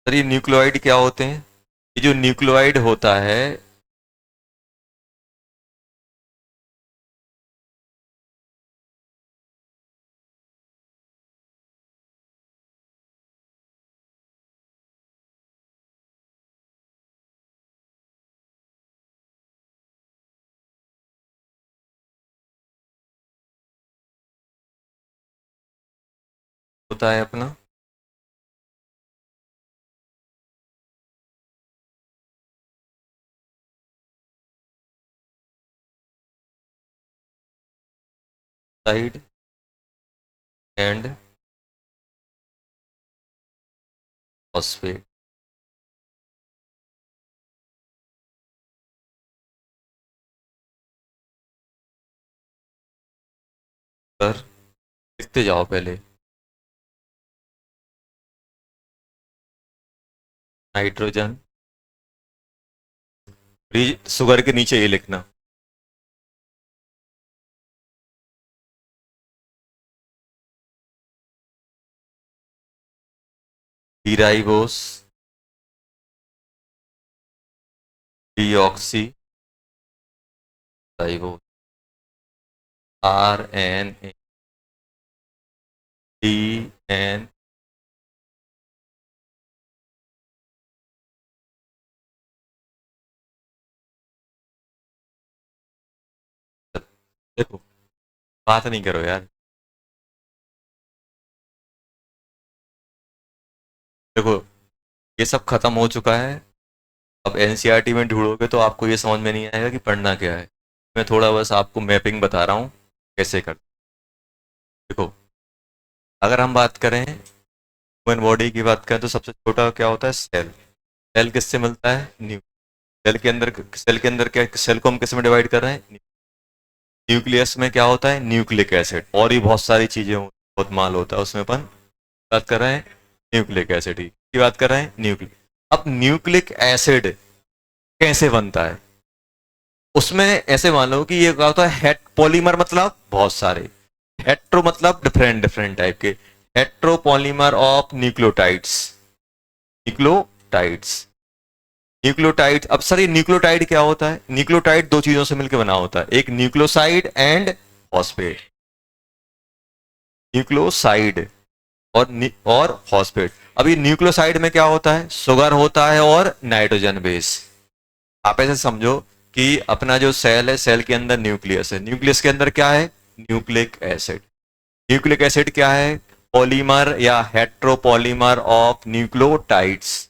सर ये न्यूक्लियोइड क्या होते हैं? ये जो न्यूक्लियोइड होता है होता है अपना साइड एंड फॉस्फेट। सर लिखते जाओ पहले नाइट्रोजन शुगर के नीचे ये लिखना डीराइबोस डीऑक्सी राइबोस RNA DNA देखो बात नहीं करो यार। देखो ये सब खत्म हो चुका है। अब एनसीईआरटी में ढूंढोगे तो आपको ये समझ में नहीं आएगा कि पढ़ना क्या है। मैं थोड़ा बस आपको मैपिंग बता रहा हूँ कैसे कर। देखो अगर हम बात करें ह्यूमन बॉडी की बात करें तो सबसे छोटा क्या होता है सेल। सेल किससे मिलता है सेल के अंदर क्या सेल को हम किस में डिवाइड कर रहे हैं न्यूक्लियस में क्या होता है न्यूक्लिक एसिड और भी बहुत सारी चीजें बहुत माल होता है उसमें अपन बात कर रहे हैं न्यूक्लिक एसिड की बात कर रहे हैं न्यूक्लिक। अब न्यूक्लिक एसिड कैसे बनता है उसमें ऐसे मान लो कि ये क्या होता है हेट पॉलीमर मतलब बहुत सारे हेट्रो मतलब डिफरेंट डिफरेंट टाइप के heteropolymer of nucleotides nucleotides nucleotide. अब सर ये न्यूक्लियोटाइड क्या होता है न्यूक्लियोटाइड दो चीजों से मिलकर बना होता है एक न्यूक्लियोसाइड एंड फॉस्फेट न्यूक्लियोसाइड और फॉस्फेट। अब ये न्यूक्लियोसाइड में क्या होता है शुगर होता है और नाइट्रोजन बेस। आप ऐसे समझो कि अपना जो सेल है सेल के अंदर न्यूक्लियस है न्यूक्लियस के अंदर क्या है न्यूक्लिक एसिड। न्यूक्लिक एसिड क्या है पॉलीमर या हेट्रोपॉलीमर ऑफ न्यूक्लियोटाइड्स।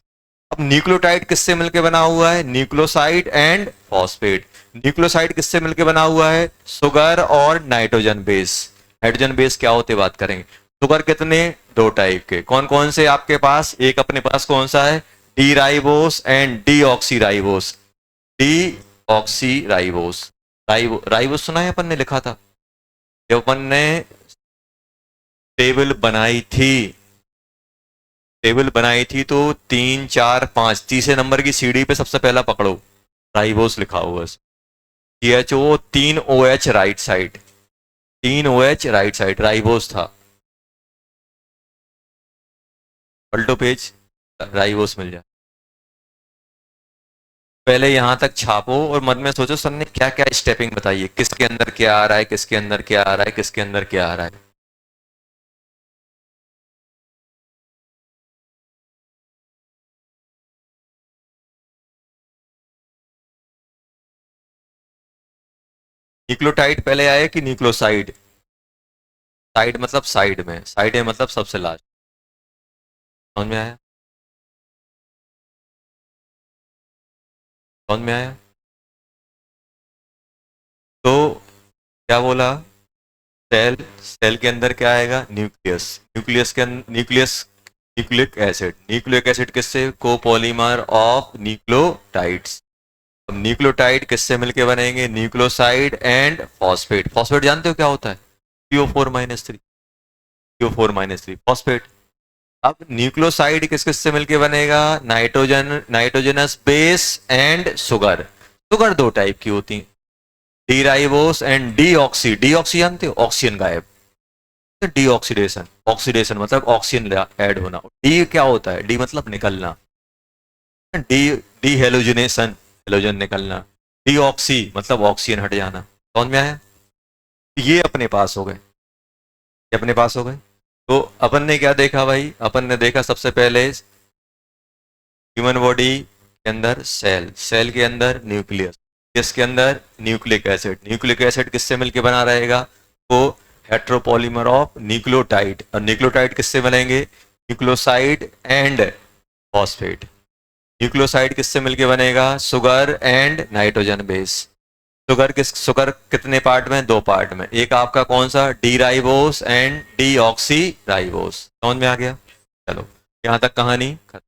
अब न्यूक्लियोटाइड किससे मिलकर बना हुआ है न्यूक्लियोसाइड एंड फॉस्फेट। न्यूक्लियोसाइड किससे मिलकर बना हुआ है शुगर और नाइट्रोजन बेस। नाइट्रोजन बेस क्या होते बात करेंगे। शुगर कितने दो टाइप के कौन कौन से आपके पास एक अपने पास कौन सा है D ribose and D oxy ribose. D oxy ribose ribose सुना है अपन ने लिखा था जब अपन ने टेबल बनाई थी तो 3 4 5 तीसरे नंबर की सीढ़ी पे सबसे पहला पकड़ो राइबोस लिखा हुआ है THO 3 OH right side 3 OH right side ribose था। पलटो पेज राइबोस मिल जाए पहले यहां तक छापो और मन में सोचो सर ने क्या क्या स्टेपिंग बताइए किसके अंदर क्या आ रहा है किसके अंदर क्या आ रहा है किसके अंदर क्या आ रहा है। न्यूक्लियोटाइड पहले आए कि न्यूक्लियोसाइड। साइड मतलब साइड में मतलब सबसे लास्ट। समझ में आया समझ में आया। तो क्या बोला सेल सेल के अंदर क्या आएगा न्यूक्लियस न्यूक्लियस के न्यूक्लियस न्यूक्लिक एसिड किससे कोपॉलीमर ऑफ न्यूक्लियोटाइड्स। अब न्यूक्लियोटाइड किससे मिलके बनेंगे न्यूक्लियोसाइड एंड फॉस्फेट। फॉस्फेट जानते हो क्या होता है CO4-3 CO4-3 फॉस्फेट। अब न्यूक्लियोसाइड किस किस से मिलके बनेगा? Nitrogenous base and sugar. Sugar दो टाइप की होती है, D ribose and deoxy. Deoxy जानते हो? ऑक्सीजन गायब, डीऑक्सीडेशन। ऑक्सीडेशन मतलब ऑक्सीजन ऐड होना। डी क्या होता है? डी मतलब निकलना, डी डी हेलोजिनेशन, हेलोजन निकलना। डीऑक्सी मतलब ऑक्सीजन हट जाना। समझ में आया? ये अपने पास हो गए, ये अपने पास हो गए। तो अपन ने क्या देखा भाई? अपन ने देखा सबसे पहले ह्यूमन बॉडी के अंदर सेल, सेल के अंदर न्यूक्लियस, जिसके अंदर न्यूक्लिक एसिड। न्यूक्लिक एसिड किससे मिलकर बना रहेगा? तो हेट्रोपॉलीमर ऑफ न्यूक्लियोटाइड। और न्यूक्लियोटाइड किससे बनेंगे? Nucleoside and phosphate. न्यूक्लियोसाइड किससे मिलके बनेगा? Sugar and nitrogen base. Sugar कितने पार्ट में? दो पार्ट में। एक आपका कौन सा? D ribose and deoxy ribose. समझ में आ गया? चलो यहां तक कहानी खत्म।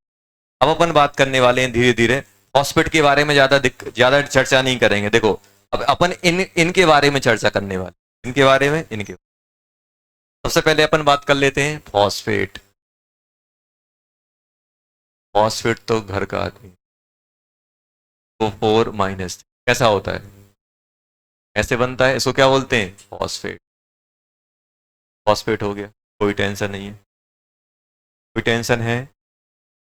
अब अपन बात करने वाले हैं धीरे धीरे फॉस्फेट के बारे में। ज्यादा चर्चा नहीं करेंगे। देखो अब अपन इनके बारे में चर्चा करने वाले, इनके बारे में, इनके। सबसे पहले अपन बात कर लेते हैं फॉस्फेट। फॉस्फेट तो घर का आदमी। CO4-, कैसा होता है? ऐसे बनता है। इसको क्या बोलते हैं? फॉस्फेट। फॉस्फेट हो गया, कोई टेंशन नहीं है। कोई टेंशन है?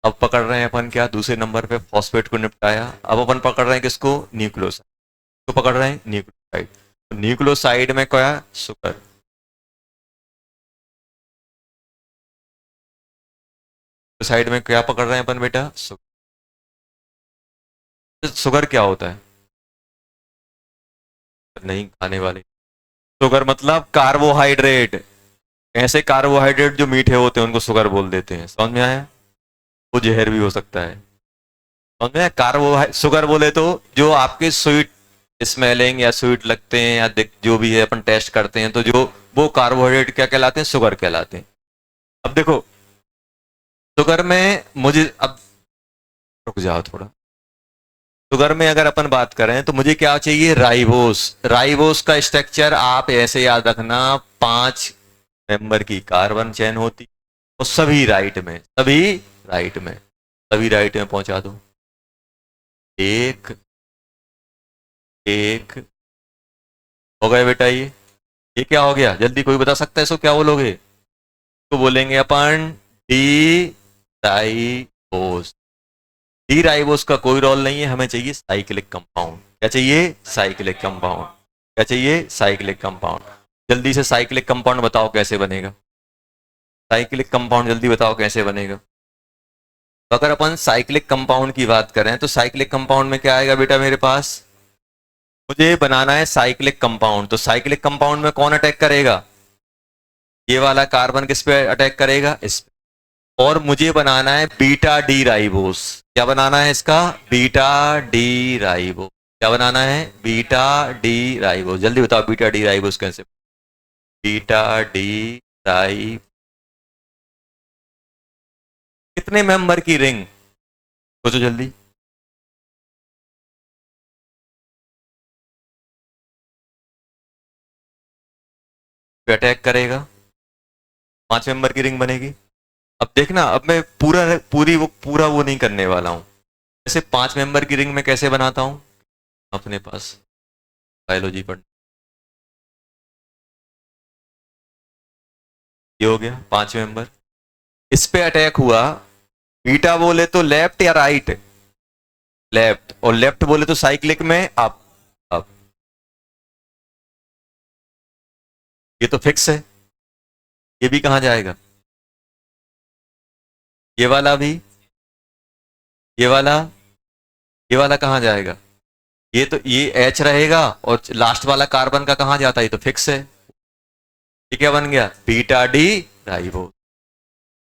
अब पकड़ रहे हैं अपन क्या? दूसरे नंबर पे फॉस्फेट को निपटाया। अब अपन पकड़ रहे हैं किसको? न्यूक्लियोसाइड को पकड़ रहे हैं, न्यूक्लियोसाइड। न्यूक्लियोसाइड में क्या? शुगर। साइड में क्या पकड़ रहे हैं अपन बेटा? शुगर। शुगर क्या होता है? नहीं खाने वाले। शुगर मतलब कार्बोहाइड्रेट। ऐसे कार्बोहाइड्रेट जो मीठे होते हैं उनको शुगर बोल देते हैं। समझ में आया? वो जहर भी हो सकता है। समझ में आया? कार्बोहाइड्रेट शुगर बोले तो जो आपके स्वीट स्मेलिंग या स्वीट लगते हैं या जो भी है अपन टेस्ट करते हैं, तो जो वो कार्बोहाइड्रेट क्या कहलाते हैं? शुगर कहलाते हैं। अब देखो शुगर में मुझे, अब रुक जाओ थोड़ा। शुगर में अगर अपन बात करें तो मुझे क्या चाहिए? राइबोस। राइबोस का स्ट्रक्चर आप ऐसे याद रखना, 5 मेंबर की कार्बन चेन होती और सभी राइट में, सभी राइट में, सभी राइट में पहुंचा दो। एक एक हो गए बेटा। ये क्या हो गया? जल्दी कोई बता सकता है इसको क्या बोलोगे? तो बोलेंगे अपन डी राइबोस। डी राइबोस का कोई रोल नहीं है, हमें चाहिए साइक्लिक कंपाउंड। क्या चाहिए? Cyclic compound. क्या चाहिए? Cyclic compound. जल्दी से साइक्लिक कंपाउंड बताओ कैसे बनेगा? साइक्लिक कंपाउंड जल्दी बताओ कैसे बनेगा? तो अगर अपन साइक्लिक कंपाउंड की बात करें तो साइक्लिक कंपाउंड में क्या आएगा बेटा मेरे पास? मुझे बनाना है साइक्लिक कंपाउंड। तो साइक्लिक कंपाउंड में कौन अटैक करेगा? ये वाला कार्बन किस पे अटैक करेगा? इस पे। और मुझे बनाना है बीटा डी राइबोस। क्या बनाना है इसका? Beta D ribose. क्या बनाना है? Beta D ribose. जल्दी बताओ बीटा डी राइबोस कैसे? बीटा डी राइब कितने मेंबर की रिंग? सोचो जल्दी। अटैक करेगा, 5 मेंबर की रिंग बनेगी। अब देखना, अब मैं पूरा वो नहीं करने वाला हूं। जैसे 5 मेंबर की रिंग में कैसे बनाता हूं अपने पास बायोलॉजी पढ़। ये हो गया 5 मेंबर। इस पे अटैक हुआ। बीटा बोले तो लेफ्ट या राइट? लेफ्ट। और लेफ्ट बोले तो साइक्लिक में अप। अप। ये तो फिक्स है। ये भी कहां जाएगा? ये वाला भी, ये वाला, ये वाला कहां जाएगा? ये तो ये एच रहेगा और लास्ट वाला कार्बन का कहां जाता है? ये तो फिक्स है। ये क्या बन गया? Beta D ribose.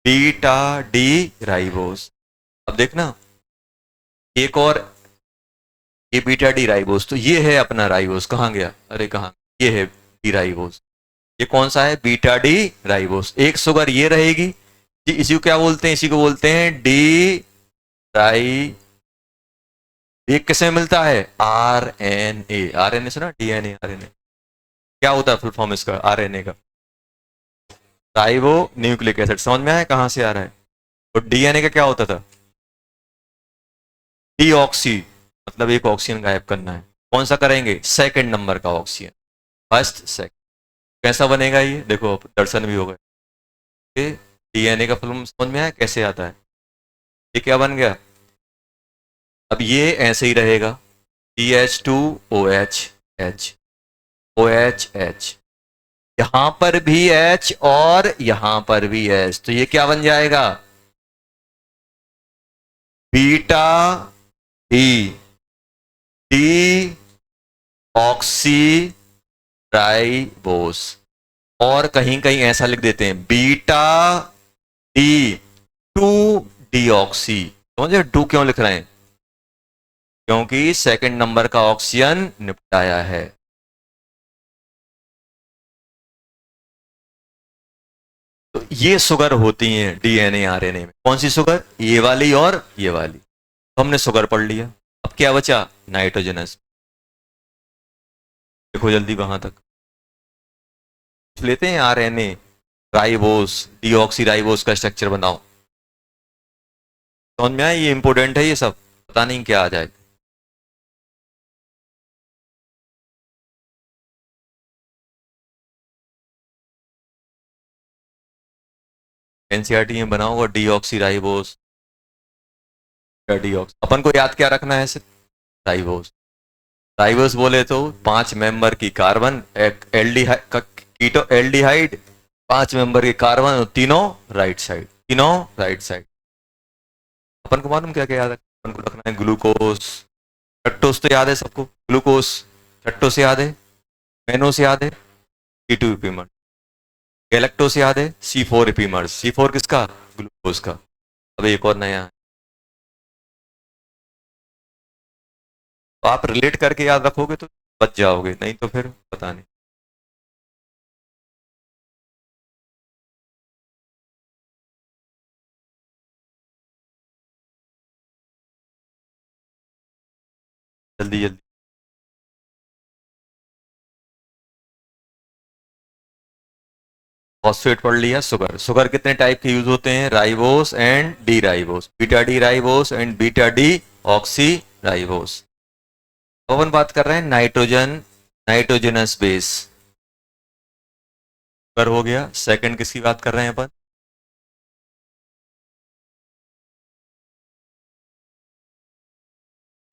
Beta D ribose. अब देखना एक और, ये बीटा डी राइबोस। तो ये है अपना राइबोस। कहां गया? अरे कहां? ये है डी राइबोस। ये कौन सा है? Beta D ribose. एक शुगर ये रहेगी जी। इसी को क्या बोलते हैं? इसी को बोलते हैं डी राई। ये किसमें मिलता है? R N A. R N A सुना? DNA, R N A. क्या होता है फुल फॉर्म इसका? आर एन ए का राइबो न्यूक्लिक एसिड, समझ में आया कहां से आ रहा है? तो डीएनए का क्या होता था? डीऑक्सी, मतलब एक ऑक्सीजन गायब करना है। कौन सा करेंगे? सेकंड नंबर का ऑक्सीजन, फर्स्ट सेकंड। कैसा बनेगा ये? देखो अब दर्शन भी होगा। डीएनए का फॉर्म समझ में आया कैसे आता है? ये क्या बन गया? अब ये ऐसे ही रहेगा, CH2OH, H, OH, यहां पर भी H और यहां पर भी H, तो ये क्या बन जाएगा? Beta D, D oxy ribose. और कहीं कहीं ऐसा लिख देते हैं, बीटा डी टू डीऑक्सी। समझे टू क्यों लिख रहे हैं? क्योंकि सेकंड नंबर का ऑक्सीजन निपटाया है। तो ये शुगर होती हैं डीएनए आरएनए में। कौन सी शुगर? ये वाली और ये वाली। तो हमने शुगर पढ़ लिया। अब क्या बचा? नाइट्रोजनस। देखो जल्दी वहां तक लेते हैं। आरएनए राइबोस, डीऑक्सी राइबोस का स्ट्रक्चर बनाओ। समझ में आया? ये इंपॉर्टेंट है ये सब, पता नहीं क्या आ जाए। एनसीईआरटी में बना होगा डीऑक्सी राइबोस, डीऑक्स। अपन को याद क्या रखना है सिर्फ? राइबोस। राइबोस बोले तो 5 मेंबर की कार्बन, एक कीटो एल्डिहाइड, 5 मेंबर के कार्बन, तीनों राइट साइड, तीनों राइट साइड। अपन को मालूम क्या क्या याद रखना? अपन को रखना है ग्लूकोस। फ्रक्टोस तो याद है सबको, ग्लूकोस। फ्रक्टोस से याद है, मेनो से याद है, T2 एपीमर। गैलेक्टोस से याद है, C4 एपीमर। C4 किसका? ग्लूकोस का। अब एक और नया है, तो आप रिलेट करके याद रखोगे तो बच जाओगे, नहीं तो फिर पता नहीं। जल्दी जल्दी। फॉस्फेट पढ़ लिया। शुगर, शुगर कितने टाइप के यूज होते हैं? Ribose and D ribose, beta D ribose and beta D oxy ribose. अपन बात कर रहे हैं नाइट्रोजन, नाइट्रोजनस बेस। शुगर हो गया। सेकंड किसकी बात कर रहे हैं अपन?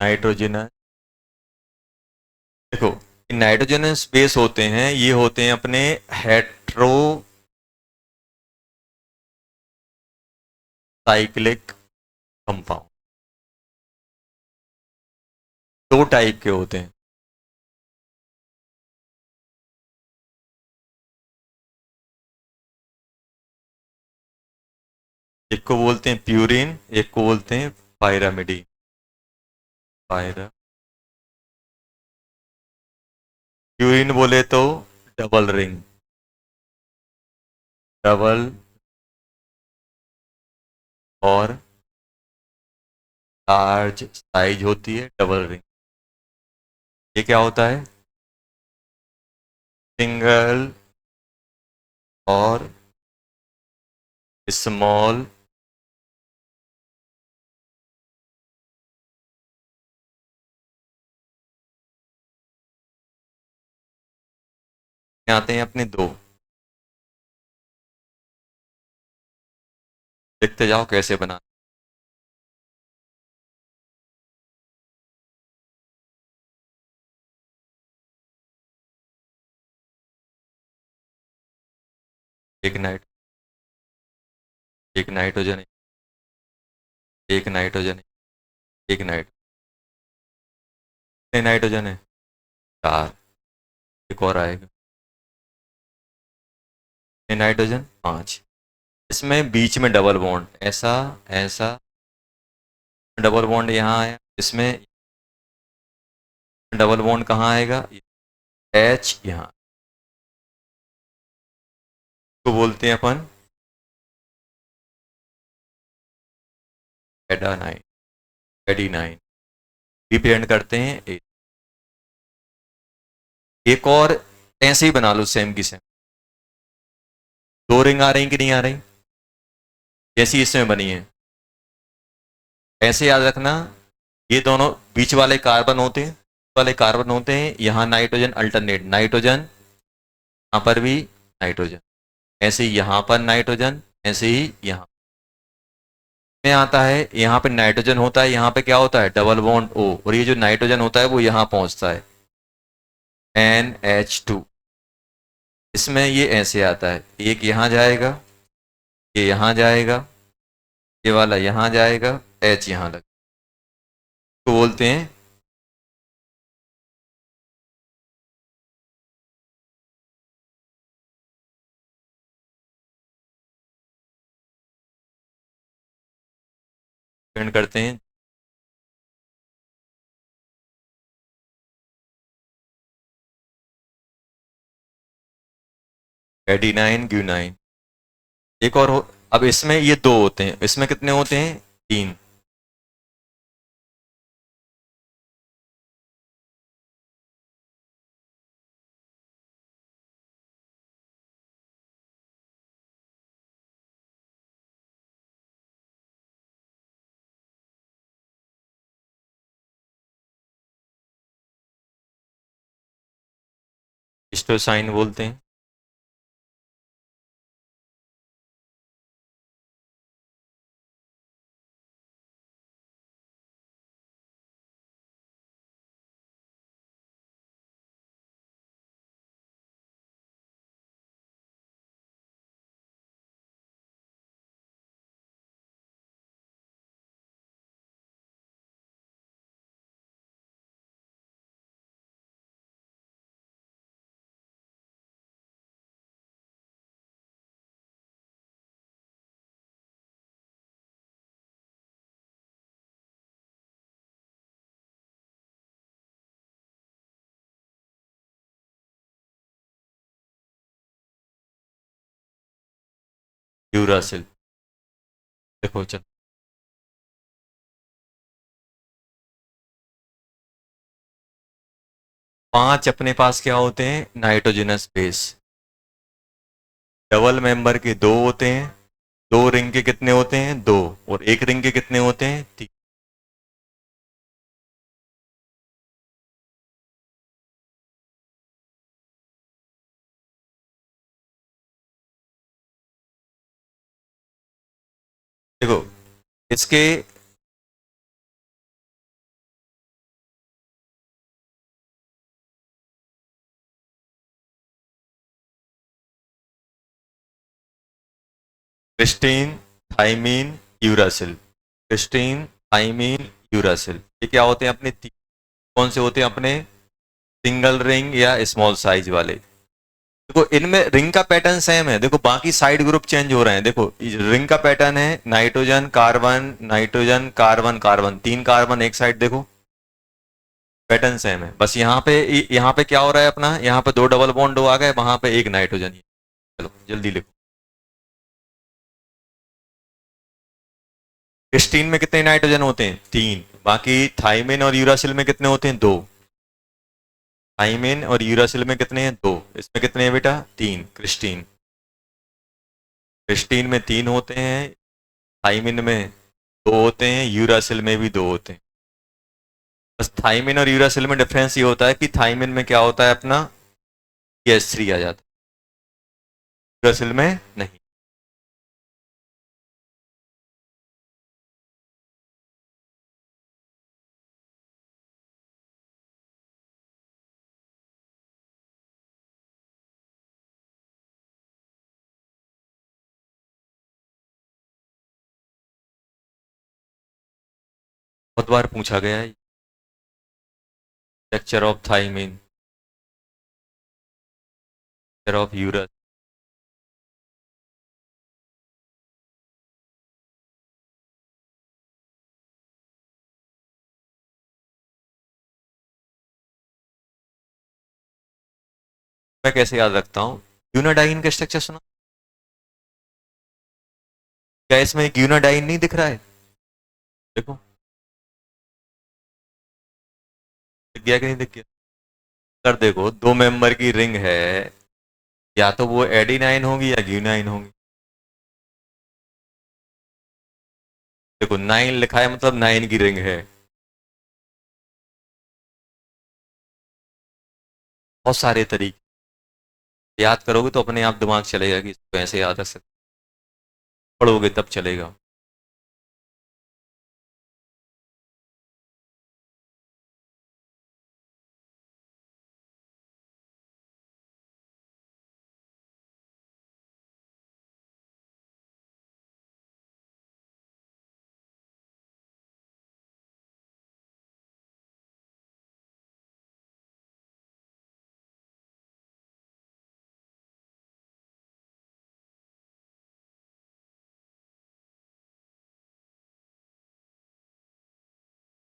नाइट्रोजनस। देखो, नाइट्रोजनस बेस होते हैं, ये होते हैं अपने हेट्रो साइक्लिक कंपाउंड। दो टाइप के होते हैं। एक को बोलते हैं प्यूरिन, एक को बोलते हैं पायरामिडी। पायरा, प्यूरिन बोले तो डबल रिंग, डबल और लार्ज साइज होती है डबल रिंग। ये क्या होता है? सिंगल और स्मॉल आते हैं अपने दो। देखते जाओ कैसे बना। एक नाइट, एक नाइट्रोजन, एक नाइट्रोजन, एक नाइट, कितने नाइट्रोजन है? 4। एक और आएगा, कितने नाइट्रोजन? 5। इसमें बीच में डबल बॉन्ड, ऐसा ऐसा, डबल बॉन्ड यहाँ आया। इसमें डबल बॉन्ड कहाँ आएगा? H यहाँ। तो बोलते हैं अपन एडानाइन, एडीनाइन। रिप्रेजेंट करते हैं एक और ऐसे ही बना लो सेम की सेम। दो रिंग आ रही कि नहीं आ रही, जैसी इसमें बनी है। ऐसे याद रखना, ये दोनों बीच वाले कार्बन होते हैं, यहाँ नाइट्रोजन अल्टरनेट, नाइट्रोजन यहाँ पर भी नाइट्रोजन, ऐसे ही यहाँ पर नाइट्रोजन, ऐसे ही यहाँ में आता है, यहाँ पे नाइट्रोजन होता है, यहाँ पे क्या होता है डबल बॉन्ड O, और ये जो नाइट्रोजन होता है वो यहाँ पहुंचता है NH2। इसमें ये ऐसे आता है, एक यहाँ जाएगा, ये यहाँ जाएगा, ये वाला यहाँ जाएगा, H यहाँ लग, तो बोलते हैं डिपेंड करते हैं। एडिनाइन ग्यूनाइन, एक और हो, अब इसमें ये दो होते हैं, इसमें कितने होते हैं तीन। हिस्टोसाइन बोलते हैं। यूरासिल, देखो चल, 5 अपने पास क्या होते हैं नाइट्रोजनस बेस, डबल मेंबर के 2 होते हैं, 2 रिंग के कितने होते हैं 2, और एक रिंग के कितने होते हैं 3। देखो इसके क्रिस्टीन, थाइमीन, यूरासिल, क्रिस्टीन, थाइमीन, यूरासिल, ये क्या होते हैं अपने कौन से होते हैं अपने सिंगल रिंग या स्मॉल साइज वाले। देखो इनमें रिंग का पैटर्न सेम है, देखो बाकी साइड ग्रुप चेंज हो रहे हैं, देखो रिंग का पैटर्न है nitrogen carbon nitrogen carbon carbon, 3 carbon एक साइड, देखो पैटर्न सेम है, बस यहाँ पे क्या हो रहा है अपना, यहाँ पे 2 डबल बॉन्ड आ गए, वहां पे एक नाइट्रोजन। चलो जल्दी लिखो, क्रिस्टीन में कितने नाइट्रोजन होते हैं 3, बाकी थाइमिन और यूरासिल में कितने होते हैं 2, थाइमिन और यूरासिल में कितने हैं 2, इसमें कितने हैं बेटा 3, क्रिस्टीन, क्रिस्टीन में 3 होते हैं, थाइमिन में 2 होते हैं, यूरासिल में भी 2 होते हैं। बस थाइमिन और यूरासिल में डिफरेंस ये होता है कि थाइमिन में क्या होता है अपना S3 आ जाता है, यूरासिल में नहीं। बहुत बार पूछा गया है structure of thymine, structure of euros, मैं कैसे याद रखता हूँ, यूनाडाइन का स्ट्रक्चर सुना, क्या इसमें यूनाडाइन नहीं दिख रहा है, देखो दिख गया कि नहीं दिख गया, कर देखो 2 मेंबर की रिंग है, या तो वो एडिनाइन होगी या ग्यूनाइन होगी। देखो 9 लिखा है मतलब 9 की रिंग है। बहुत सारे तरीके याद करोगे तो अपने आप दिमाग चलेगा कि इसको ऐसे याद रख सकते, पढ़ोगे तब चलेगा।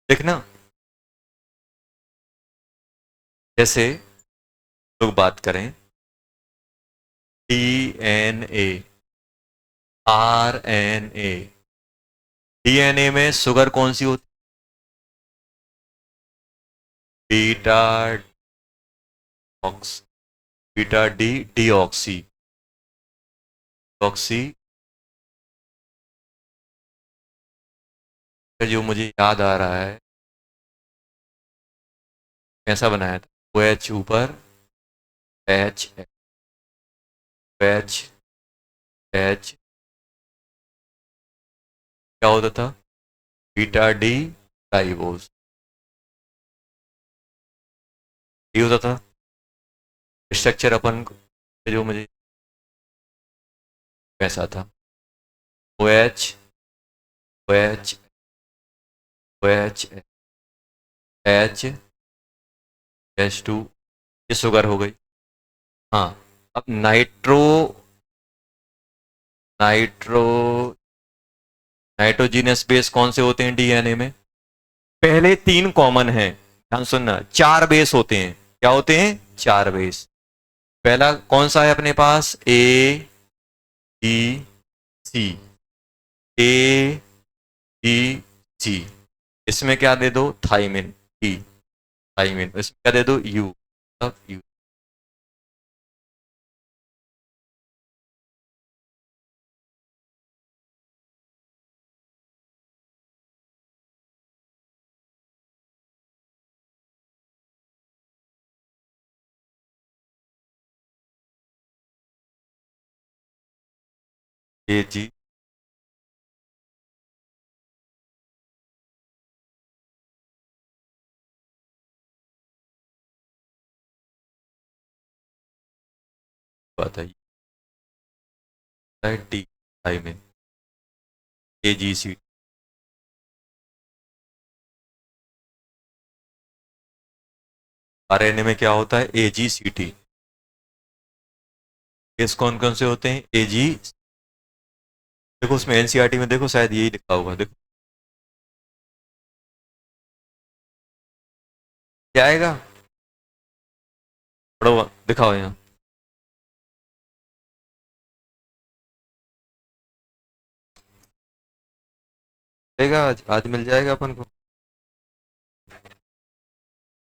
देखना, जैसे लोग बात करें डीएनए, आरएनए, डीएनए में शुगर कौन सी होती? Beta ox, beta D deoxy, oxy. जो मुझे याद आ रहा है कैसा बनाया था, ओ एच ऊपर, एच, एच, एच, क्या होता था? बीटा डी राइबोस, ये होता था स्ट्रक्चर अपन जो मुझे वैसा था। O H, O H, O H, H, H two, ये शुगर हो गई। हाँ, अब नाइट्रो, नाइट्रो, नाइट्रोजीनियस बेस कौन से होते हैं डीएनए में? पहले 3 कॉमन है, ध्यान सुनना, 4 बेस होते हैं। क्या होते हैं? 4 बेस। पहला कौन सा है अपने पास? ए, बी, सी, ए, बी, सी। इसमें क्या दे दो? थाइमिन, ई, थाइमिन। इसमें क्या दे दो? यू, अब यू। ए जी, बताइए, टी, थाइमिन, ए जी सी। आरएनए में क्या होता है? ए जी सी टी। केस कौन कौन से होते हैं? ए जी, देखो उसमें एनसीईआरटी में देखो शायद यही लिखा होगा, देखो क्या आएगा, पढ़ो दिखाओ यहाँ। आएगा आज, आज मिल जाएगा अपन को।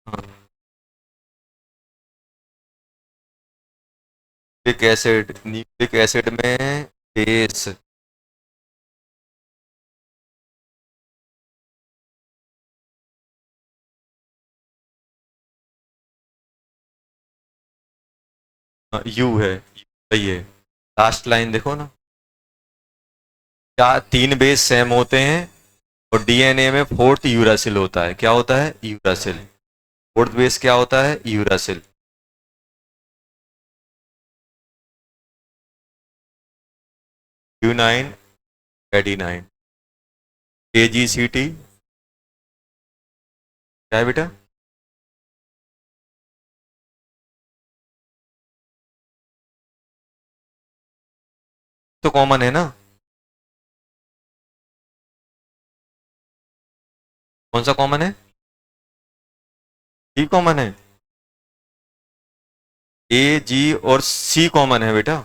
हाँ, न्यूक्लिक एसिड, न्यूक्लिक एसिड में बेस, यू है, सही है। लास्ट लाइन देखो ना, क्या 3 बेस सेम होते हैं और डीएनए में फोर्थ यूरासिल होता है। क्या होता है? यूरासिल। फोर्थ बेस क्या होता है? यूरासिल। Q9, एडी9, AgCt, क्या है बेटा? तो कॉमन है ना? कौन सा कॉमन है? डी कॉमन है। ए जी और सी कॉमन है बेटा।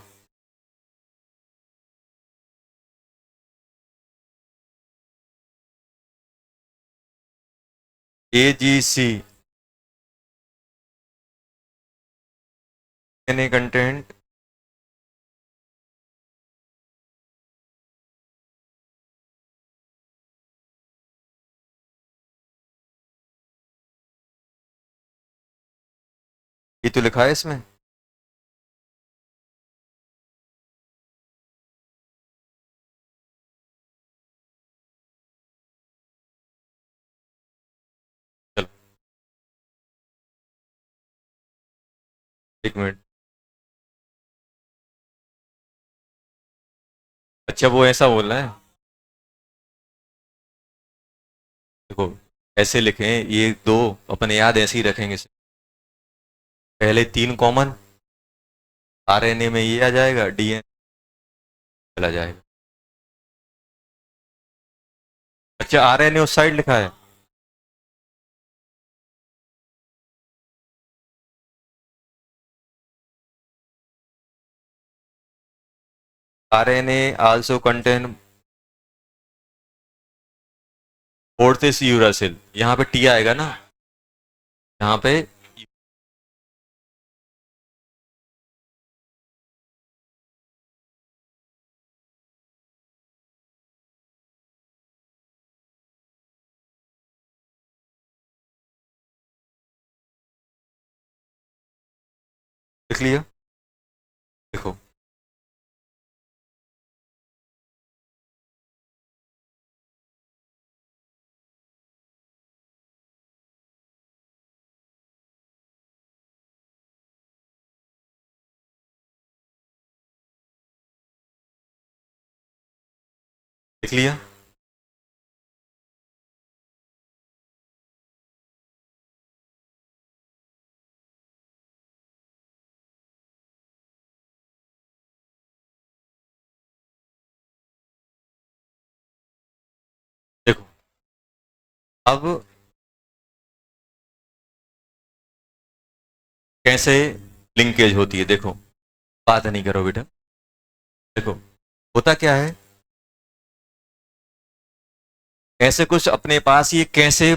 ए जी सी, एन ए कंटेंट ये तो लिखा है इसमें। चलो एक मिनट। अच्छा वो ऐसा बोल रहा है, देखो ऐसे लिखें, ये दो अपन याद ऐसे ही रखेंगे। पहले तीन कॉमन, आरएनए में ये आ जाएगा, डीएनए चला जाएगा। अच्छा आरएनए उस साइड लिखा है। RNA also contain fourth is uracil, यहाँ पे टी आएगा ना, यहाँ पे लिख लिया। देखो लिख लिया। देखो अब कैसे लिंकेज होती है, देखो बात नहीं करो बेटा। देखो होता क्या है, ऐसे कुछ अपने पास ये कैसे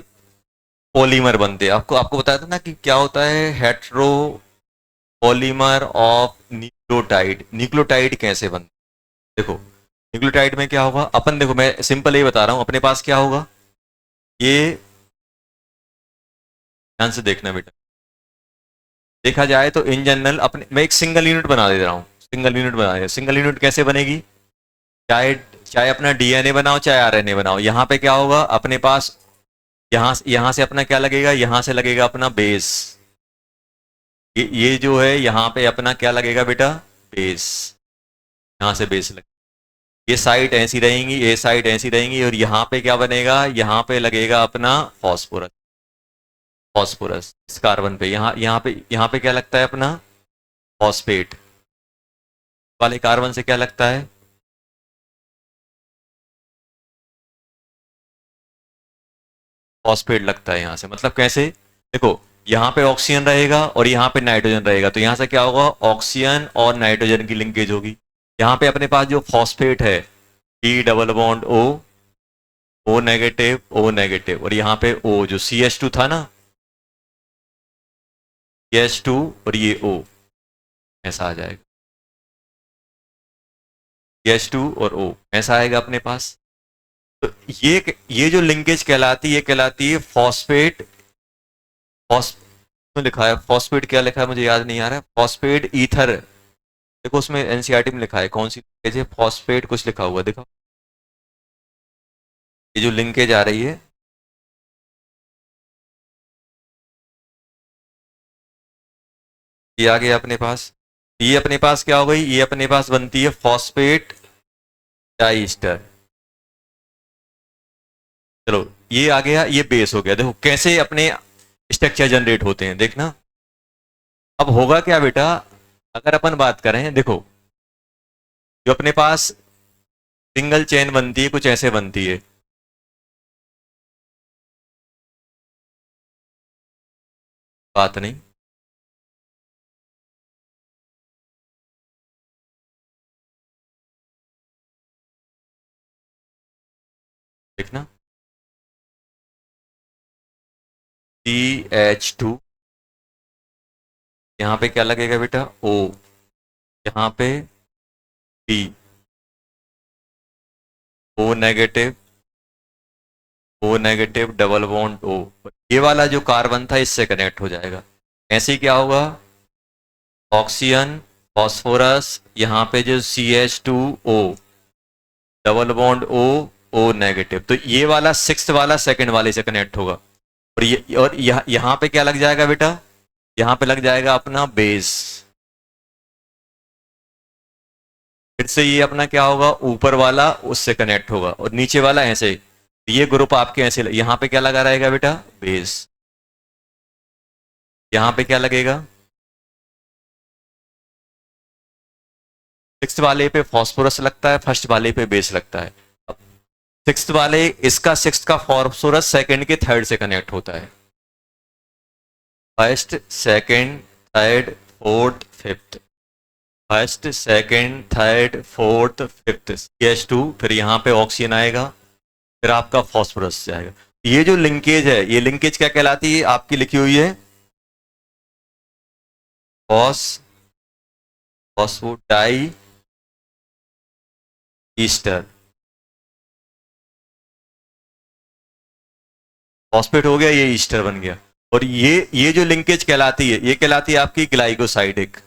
पॉलीमर बनते हैं, आपको आपको बताया था ना कि क्या होता है hetero polymer of nucleotide. Nucleotide कैसे बनते हैं? देखो न्यूक्लियोटाइड में क्या होगा, अपन देखो मैं सिंपल ये बता रहा हूं, अपने पास क्या होगा, ये ध्यान से देखना बेटा। देखा जाए तो इन जनरल अपने, मैं एक सिंगल यूनिट बना दे रहा हूँ, सिंगल यूनिट बना दे, सिंगल यूनिट कैसे बनेगी, चाहे चाहे अपना डीएनए बनाओ चाहे आरएनए बनाओ, यहाँ पे क्या होगा अपने पास, यहाँ से अपना क्या लगेगा, यहाँ से लगेगा अपना बेस। ये जो है यहाँ पे अपना क्या लगेगा बेटा, बेस। यहाँ से बेस लगे, ये साइड ऐसी रहेंगी, ये साइड ऐसी रहेंगी, और यहाँ पे क्या बनेगा, यहाँ पे लगेगा अपना फॉस्फोरस। फॉस्फोरस इस कार्बन पे, यहाँ पे क्या लगता है अपना फॉस्फेट, वाले कार्बन से क्या लगता है, फॉस्फेट लगता है यहाँ से। मतलब कैसे, देखो यहाँ पे ऑक्सीजन रहेगा और यहाँ पे नाइट्रोजन रहेगा, तो यहाँ से क्या होगा, ऑक्सीजन और नाइट्रोजन की लिंकेज होगी। यहाँ पे अपने पास जो फॉस्फेट है, D double bond O negative, और यहाँ पे ओ जो CH2 था ना, CH2 और ये O, ऐसा आ जाएगा, CH2 और O ऐसा आएगा अपने पास। तो ये जो लिंकेज कहलाती है, ये कहलाती है फॉस्फेट, फॉस में लिखा है फॉस्फेट, क्या लिखा है मुझे याद नहीं आ रहा है, फॉस्फेट ईथर। देखो उसमें एनसीईआरटी में लिखा है कौन सी लिंकेज है, फॉस्फेट कुछ लिखा हुआ देखो, ये जो लिंकेज आ रही है, ये आ गया अपने पास। ये अपने पास क्या हो गई, ये अपने पास बनती है फॉस्फेट डाइस्टर। चलो ये आ गया, ये बेस हो गया। देखो कैसे अपने स्ट्रक्चर जनरेट होते हैं देखना। अब होगा क्या बेटा, अगर अपन बात करें, देखो जो अपने पास सिंगल चेन बनती है कुछ ऐसे बनती है, बात नहीं, देखना CH2, यहाँ पे क्या लगेगा बेटा O, यहाँ पे B, O negative double bond O, ये वाला जो कार्बन था इससे कनेक्ट हो जाएगा। ऐसे ही क्या होगा, ऑक्सीजन, फॉस्फोरस, यहाँ पे जो CH2O, double bond O negative, तो ये वाला सिक्स्थ वाला सेकंड वाले से कनेक्ट होगा। और ये और यहाँ पे क्या लग जाएगा बेटा, यहाँ पे लग जाएगा अपना बेस। फिर से ये अपना क्या होगा, ऊपर वाला उससे कनेक्ट होगा और नीचे वाला ऐसे, ये ग्रुप आपके ऐसे, यहाँ पे क्या लगा रहेगा बेटा, बेस। यहाँ पे क्या लगेगा, सिक्स्थ वाले पे फॉस्फोरस लगता है, फर्स्ट वाले पे बेस लगता है। अब सिक्स्थ वाले, इसका सिक्स्थ का फॉस्फोरस सेकंड के थर्ड से कनेक्ट होता है। First, second, third, fourth, fifth, first, second, third, fourth, fifth, CH2, फिर यहाँ पे ऑक्सीजन आएगा, फिर आपका फॉस्फोरस जाएगा। ये जो लिंकेज है, ये लिंकेज क्या कहलाती है, आपकी लिखी हुई है फॉस्फोडाई ईस्टर। फॉस्फेट हो गया, ये ईस्टर बन गया। और ये जो लिंकेज कहलाती है, ये कहलाती है आपकी ग्लाइकोसाइडिक।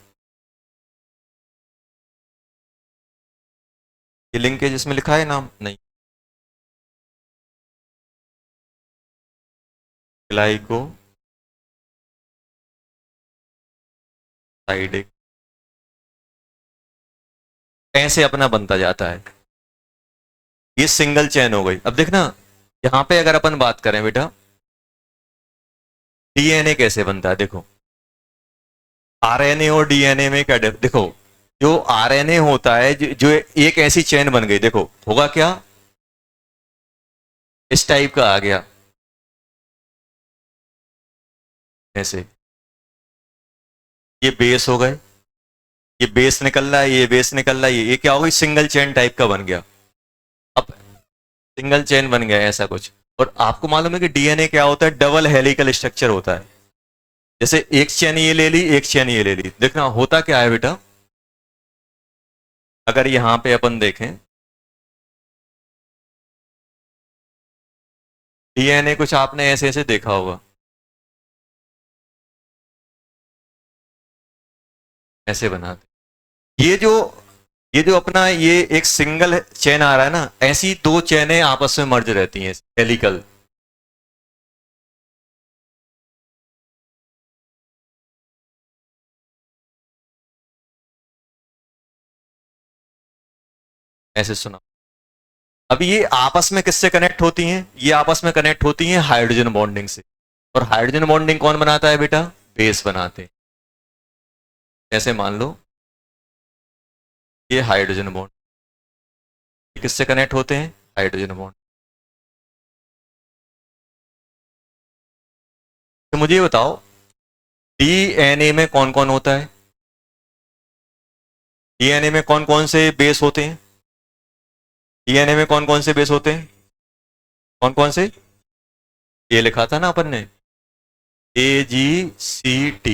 ये लिंकेज इसमें लिखा है नाम नहीं, ग्लाइकोसाइडिक, ऐसे अपना बनता जाता है। ये सिंगल चेन हो गई। अब देखना, यहां पे अगर अपन बात करें बेटा, डीएनए कैसे बनता है, देखो आरएनए और डीएनए में क्या देखो, जो आरएनए होता है, जो एक ऐसी चेन बन गई, देखो होगा क्या, इस टाइप का आ गया ऐसे, ये बेस हो गए, ये बेस निकल रहा है, ये बेस निकल रहा है, ये क्या हो गई, सिंगल चेन टाइप का बन गया। अब सिंगल चेन बन गया ऐसा कुछ। और आपको मालूम है कि डीएनए क्या होता है, डबल हेलिकल स्ट्रक्चर होता है। जैसे एक चेन ये ले ली, एक चेन ये ले ली, देखना होता क्या है बेटा, अगर यहां पे अपन देखें, डीएनए कुछ आपने ऐसे ऐसे देखा होगा, ऐसे बनाते। ये जो अपना ये एक सिंगल चेन आ रहा है ना, ऐसी दो चेनें आपस में मर्ज रहती हैं, हेलिकल। ऐसे सुना। अब ये आपस में किससे कनेक्ट होती हैं, ये आपस में कनेक्ट होती हैं हाइड्रोजन बॉन्डिंग से। और हाइड्रोजन बॉन्डिंग कौन बनाता है बेटा, बेस बनाते हैं। ऐसे मान लो ये हाइड्रोजन बॉन्ड, किससे कनेक्ट होते हैं, हाइड्रोजन बॉन्ड। तो मुझे ये बताओ, डीएनए में कौन कौन होता है, डीएनए में कौन कौन से बेस होते हैं, डीएनए में कौन कौन से बेस होते हैं, कौन कौन से, ये लिखा था ना अपन ने, AGCT।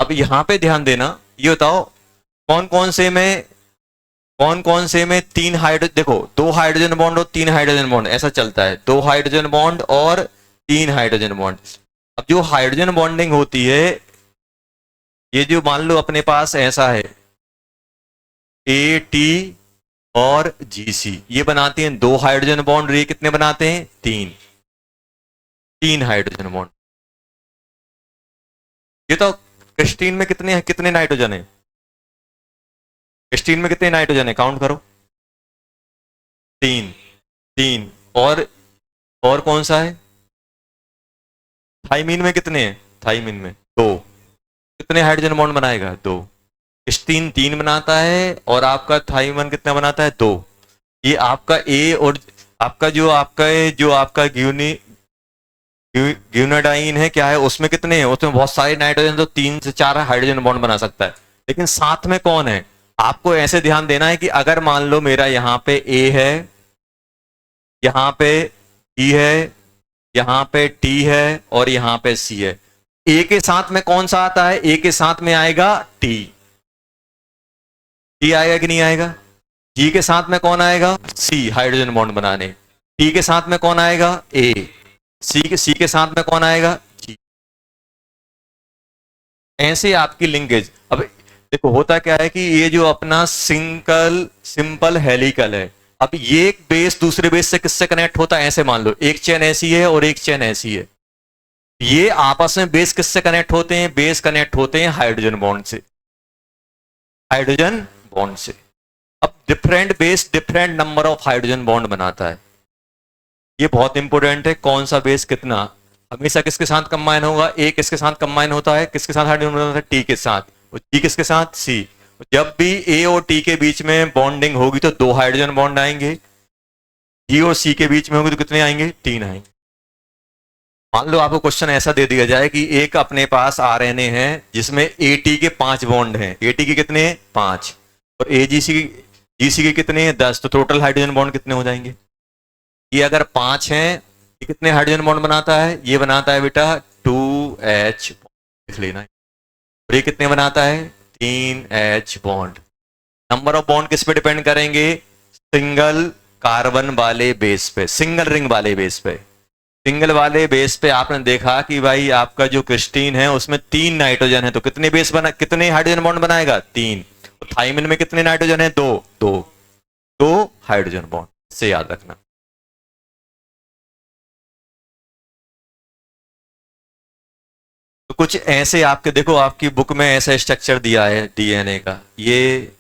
अब यहां पे ध्यान देना, ये बताओ कौन कौन से में तीन हाइड्रोजन, देखो दो हाइड्रोजन बॉन्ड और तीन हाइड्रोजन बॉन्ड ऐसा चलता है, दो हाइड्रोजन बॉन्ड और तीन हाइड्रोजन बॉन्ड। अब जो हाइड्रोजन बॉन्डिंग होती है, ये जो मान लो अपने पास ऐसा है, AT और GC, ये बनाती हैं दो हाइड्रोजन बॉन्ड, ये कितने बनाते हैं, तीन, तीन हाइड्रोजन बॉन्ड। ये तो क्रिस्टीन में कितने कितने नाइट्रोजन है, क्रिस्टीन में कितने नाइट्रोजन है, काउंट करो, तीन, तीन। और कौन सा है, थाइमीन में कितने हैं, थाइमीन में दो, कितने हाइड्रोजन बॉन्ड बनाएगा, दो। क्रिस्टीन तीन बनाता है और आपका थाइमन कितना बनाता है, दो। ये आपका ए और आपका ग्यूनाडाइन है, क्या है उसमें कितने हैं, उसमें बहुत सारे नाइट्रोजन, तो तीन से चार हाइड्रोजन बॉन्ड बना सकता है। लेकिन साथ में कौन है, आपको ऐसे ध्यान देना है कि अगर मान लो मेरा यहाँ पे ए है, यहाँ पे ई है, यहाँ पे टी है और यहाँ पे सी है, ए के साथ में कौन सा आता है, ए के साथ में आएगा टी, टी आएगा कि नहीं आएगा। जी के साथ में कौन आएगा, सी, हाइड्रोजन बॉन्ड बनाने। टी के साथ में कौन आएगा, ए। सी के साथ में कौन आएगा, जी। ऐसे आपकी लिंकेज। अब देखो होता क्या है कि ये जो अपना सिंपल हेलिकल है, अब ये एक बेस दूसरे बेस से किससे कनेक्ट होता है, ऐसे मान लो एक चेन ऐसी है और एक चेन ऐसी है, ये आपस में बेस किससे कनेक्ट होते हैं, बेस कनेक्ट होते हैं हाइड्रोजन बॉन्ड से, हाइड्रोजन बॉन्ड से। अब different base different number of hydrogen bond बनाता है, ये बहुत इंपॉर्टेंट है, कौन सा बेस कितना हमेशा किसके साथ कंबाइन होगा, ए किसके साथ कंबाइन होता है, किसके साथ हाइड्रोजन होता है, टी के साथ, और टी किसके साथ, सी। जब भी ए और टी के बीच में बॉन्डिंग होगी तो दो हाइड्रोजन बॉन्ड आएंगे, जी और सी के बीच में होगी तो कितने आएंगे, तीन आएंगे। मान लो आपको क्वेश्चन ऐसा दे दिया जाए कि एक अपने पास आरएनए है जिसमें एटी के 5 बॉन्ड हैं, एटी के कितने, 5, और एजीसी जीसी के कितने हैं, 10, तो टोटल हाइड्रोजन बॉन्ड कितने हो जाएंगे, ये अगर 5 हैं, ये कितने हाइड्रोजन बॉन्ड बनाता है, ये बनाता है बेटा 2H, लिख लेना, और ये कितने बनाता है, 3H bond. Number of bond किस पे डिपेंड करेंगे, सिंगल कार्बन वाले बेस पे, सिंगल रिंग वाले बेस पे। सिंगल वाले बेस पे आपने देखा कि भाई आपका जो क्रिस्टीन है उसमें 3 नाइट्रोजन है, तो कितने बेस बना, कितने हाइड्रोजन बॉन्ड बनाएगा, 3। तो थाइमिन में कितने नाइट्रोजन है, 2, 2, 2 हाइड्रोजन बॉन्ड, से याद रखना। तो कुछ ऐसे आपके देखो आपकी बुक में ऐसा स्ट्रक्चर दिया है डीएनए का, ये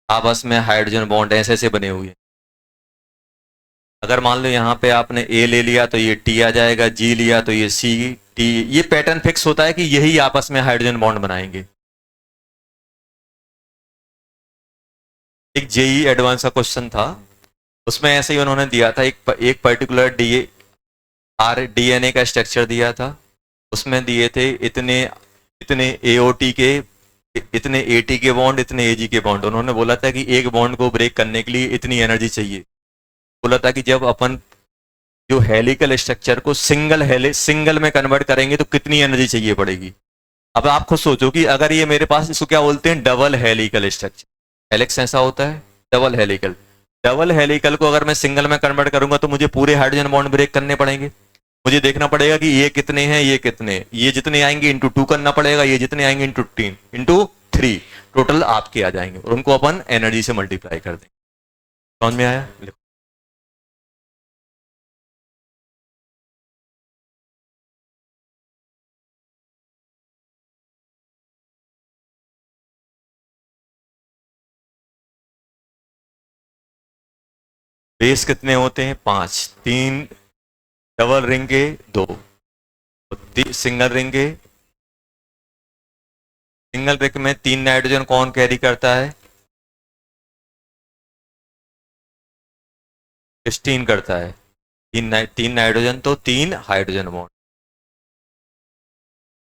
आपस में हाइड्रोजन बॉन्ड ऐसे ऐसे बने हुए हैं। अगर मान लो यहाँ पे आपने ए ले लिया तो ये टी आ जाएगा, जी लिया तो ये सी, टी, ये पैटर्न फिक्स होता है कि यही आपस में हाइड्रोजन बॉन्ड बनाएंगे। एक जेई एडवांस का क्वेश्चन था, उसमें ऐसे ही उन्होंने दिया था, एक पर्टिकुलर डीएनए का स्ट्रक्चर दिया था, उसमें दिए थे इतने इतने एओटी के, इतने एटी के बॉन्ड, इतने एजी के बॉन्ड, उन्होंने बोला था कि एक बॉन्ड को ब्रेक करने के लिए इतनी एनर्जी चाहिए। बोला था कि जब अपन जो हेलिकल स्ट्रक्चर को सिंगल में कन्वर्ट करेंगे तो कितनी एनर्जी चाहिए पड़ेगी। अब आप खुद सोचो कि अगर ये मेरे पास, इसको क्या बोलते हैं, डबल हेलिकल स्ट्रक्चर, हेलिक्स ऐसा होता है, डबल हेलिकल, डबल हेलिकल को अगर मैं सिंगल में कन्वर्ट करूंगा तो मुझे पूरे हाइड्रोजन बॉन्ड ब्रेक करने पड़ेंगे। मुझे देखना पड़ेगा कि ये कितने हैं, ये कितने, ये जितने आएंगे इंटू 2 करना पड़ेगा, ये जितने आएंगे इंटू 3, इंटू 3, टोटल आपके आ जाएंगे, और उनको अपन एनर्जी से मल्टीप्लाई कर देंगे। समझ में आया, लिखो। बेस कितने होते हैं, 5, 3 डबल रिंग के, 2, सिंगल रिंग के, सिंगल रिंग में 3 नाइट्रोजन कौन कैरी करता है, सिस्टीन करता है, 3 नाइट्रोजन तो 3 हाइड्रोजन बॉन्ड,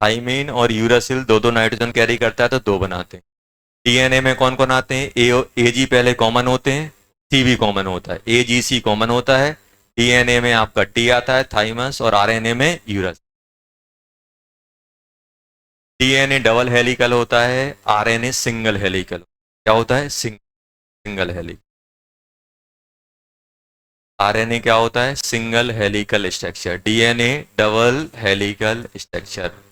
थाइमीन और यूरासिल दो दो नाइट्रोजन कैरी करता है तो 2 बनाते हैं। डीएनए में कौन कौन आते हैं, ए जी पहले कॉमन होते हैं, सी भी कॉमन होता है, ए जी सी कॉमन होता है, डीएनए में आपका टी आता है, थाइमस, और आरएनए में यूरस। डीएनए डबल हेलिकल होता है, आरएनए सिंगल हेलिकल, क्या होता है, सिंगल हेलिकल। आरएनए क्या होता है, single helical structure, DNA double helical structure.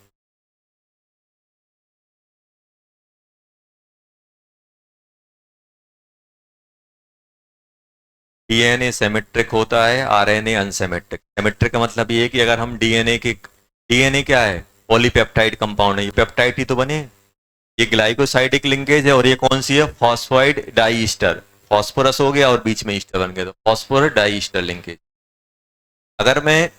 DNA symmetric होता है, आरएनए अनसिमेट्रिक। सिमेट्रिक का मतलब ये है कि अगर हम डीएनए क्या है, पॉलीपेप्टाइड कंपाउंड है, ये पेप्टाइड ही तो बने, ये ग्लाइकोसाइडिक लिंकेज है, और ये कौन सी है, फॉस्फोइड डाईस्टर, फॉस्फोरस हो गया और बीच में ईस्टर बन गया, तो फॉस्फोर डाईस्टर लिंकेज। अगर मैं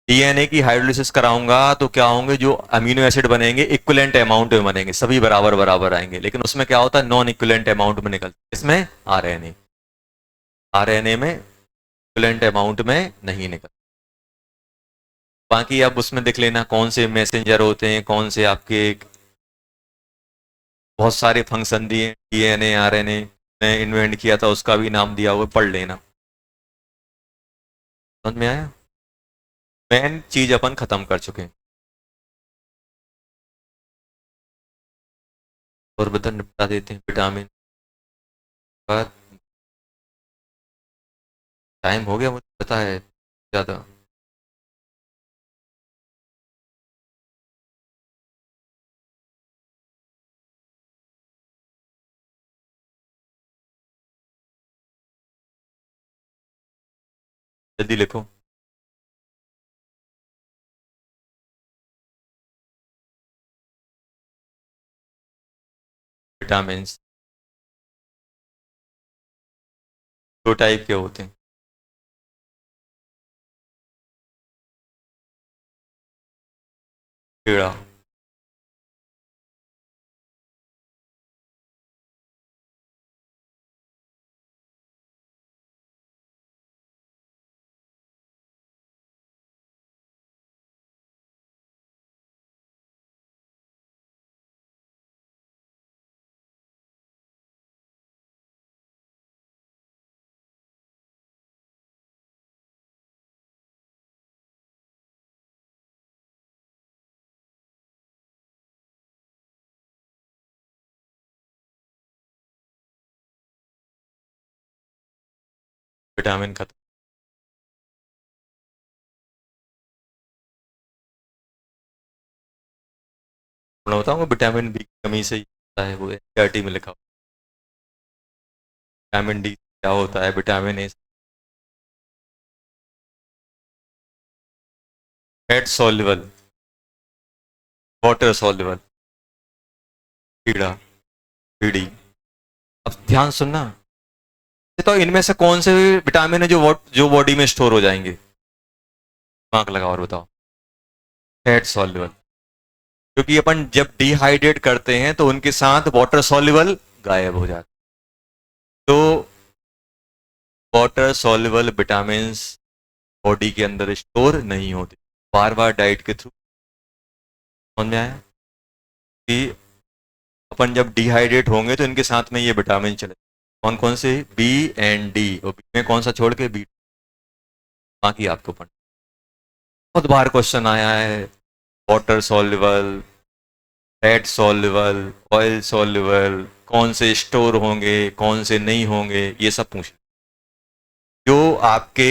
डीएनए की हाइड्रोलिसिस कराऊंगा तो क्या होंगे, जो अमीनो एसिड बनेंगे इक्विवेलेंट अमाउंट में बनेंगे, सभी बराबर बराबर आएंगे, लेकिन उसमें क्या होता है, नॉन इक्विवेलेंट अमाउंट में निकलता है, इसमें आरएनए, आरएनए में इक्विवेलेंट अमाउंट में नहीं निकलता। बाकी अब उसमें देख लेना कौन से मैसेंजर होते हैं, कौन से आपके, बहुत सारे फंक्शन दिए, डीएनए आरएनए ने इन्वेंट किया था उसका भी नाम दिया हुआ, पढ़ लेना। समझ में आया, मेन चीज अपन खत्म कर चुके हैं, और बता निपटा देते हैं विटामिन पर। टाइम हो गया, मुझे पता है ज्यादा। जल्दी लिखो। विटामिन दो टाइप के होते हैं। कीड़ा। विटामिन खत्म। मैं बताऊंगा विटामिन बी की कमी से ही होता है, वो एनसीईआरटी में लिखा हुआ है। विटामिन डी क्या होता है, vitamin A fat soluble, water soluble कीड़ा, कीड़ी। अब ध्यान सुनना, तो इनमें से कौन से विटामिन है जो बॉडी में स्टोर हो जाएंगे? दिमाग लगाओ और बताओ। फैट सॉल्युबल, क्योंकि अपन जब डिहाइड्रेट करते हैं तो उनके साथ वाटर सॉल्युबल गायब हो जाते, तो वाटर सॉल्युबल विटामिन बॉडी के अंदर स्टोर नहीं होते। बार बार डाइट के थ्रू समझ में आया कि अपन जब डिहाइड्रेट होंगे तो इनके साथ में ये विटामिन चले। कौन कौन से? बी एंड डी, और बी में कौन सा छोड़ के? बी। बाकी आपको पढ़ना। बहुत बार क्वेश्चन आया है, water soluble, fat soluble, oil soluble, कौन से स्टोर होंगे कौन से नहीं होंगे, ये सब पूछ। जो आपके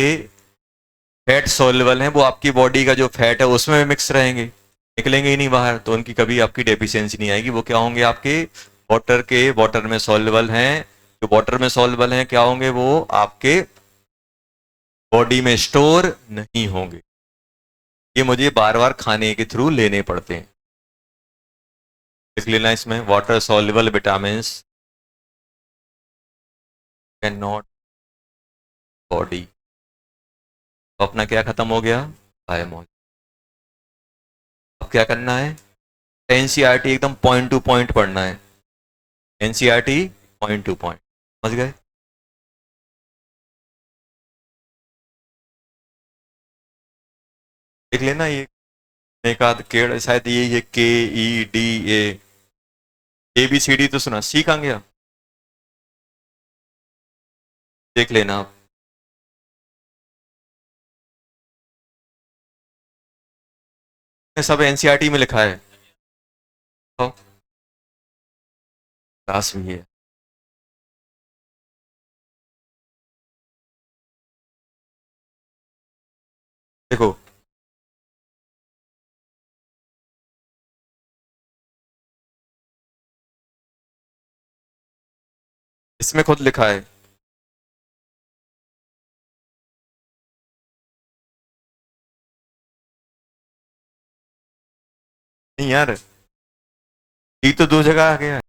फैट सॉल्युबल हैं वो आपकी बॉडी का जो फैट है उसमें मिक्स रहेंगे, निकलेंगे ही नहीं बाहर, तो उनकी कभी आपकी डेफिशिएंसी नहीं आएगी। वो क्या होंगे? आपके वाटर में सॉल्युबल हैं। जो वाटर में सॉल्युबल हैं क्या होंगे? वो आपके बॉडी में स्टोर नहीं होंगे। ये मुझे बार बार खाने के थ्रू लेने पड़ते हैं। लिख लेना इसमें, water soluble vitamin can not body. तो अपना क्या खत्म हो गया? बायोमोल। अब क्या करना है? एनसीईआरटी एकदम पॉइंट टू पॉइंट पढ़ना है। एनसीईआरटी पॉइंट टू पॉइंट, समझ गए? देख लेना ये एक आध केड़, शायद ये KEDA, ABCD तो सुना, सी कहाँ गया? देख लेना आप। सब एनसीईआरटी में लिखा है। तो क्लास भी है। देखो, इसमें खुद लिखा है। नहीं यार, डी तो दो जगह आ गया है।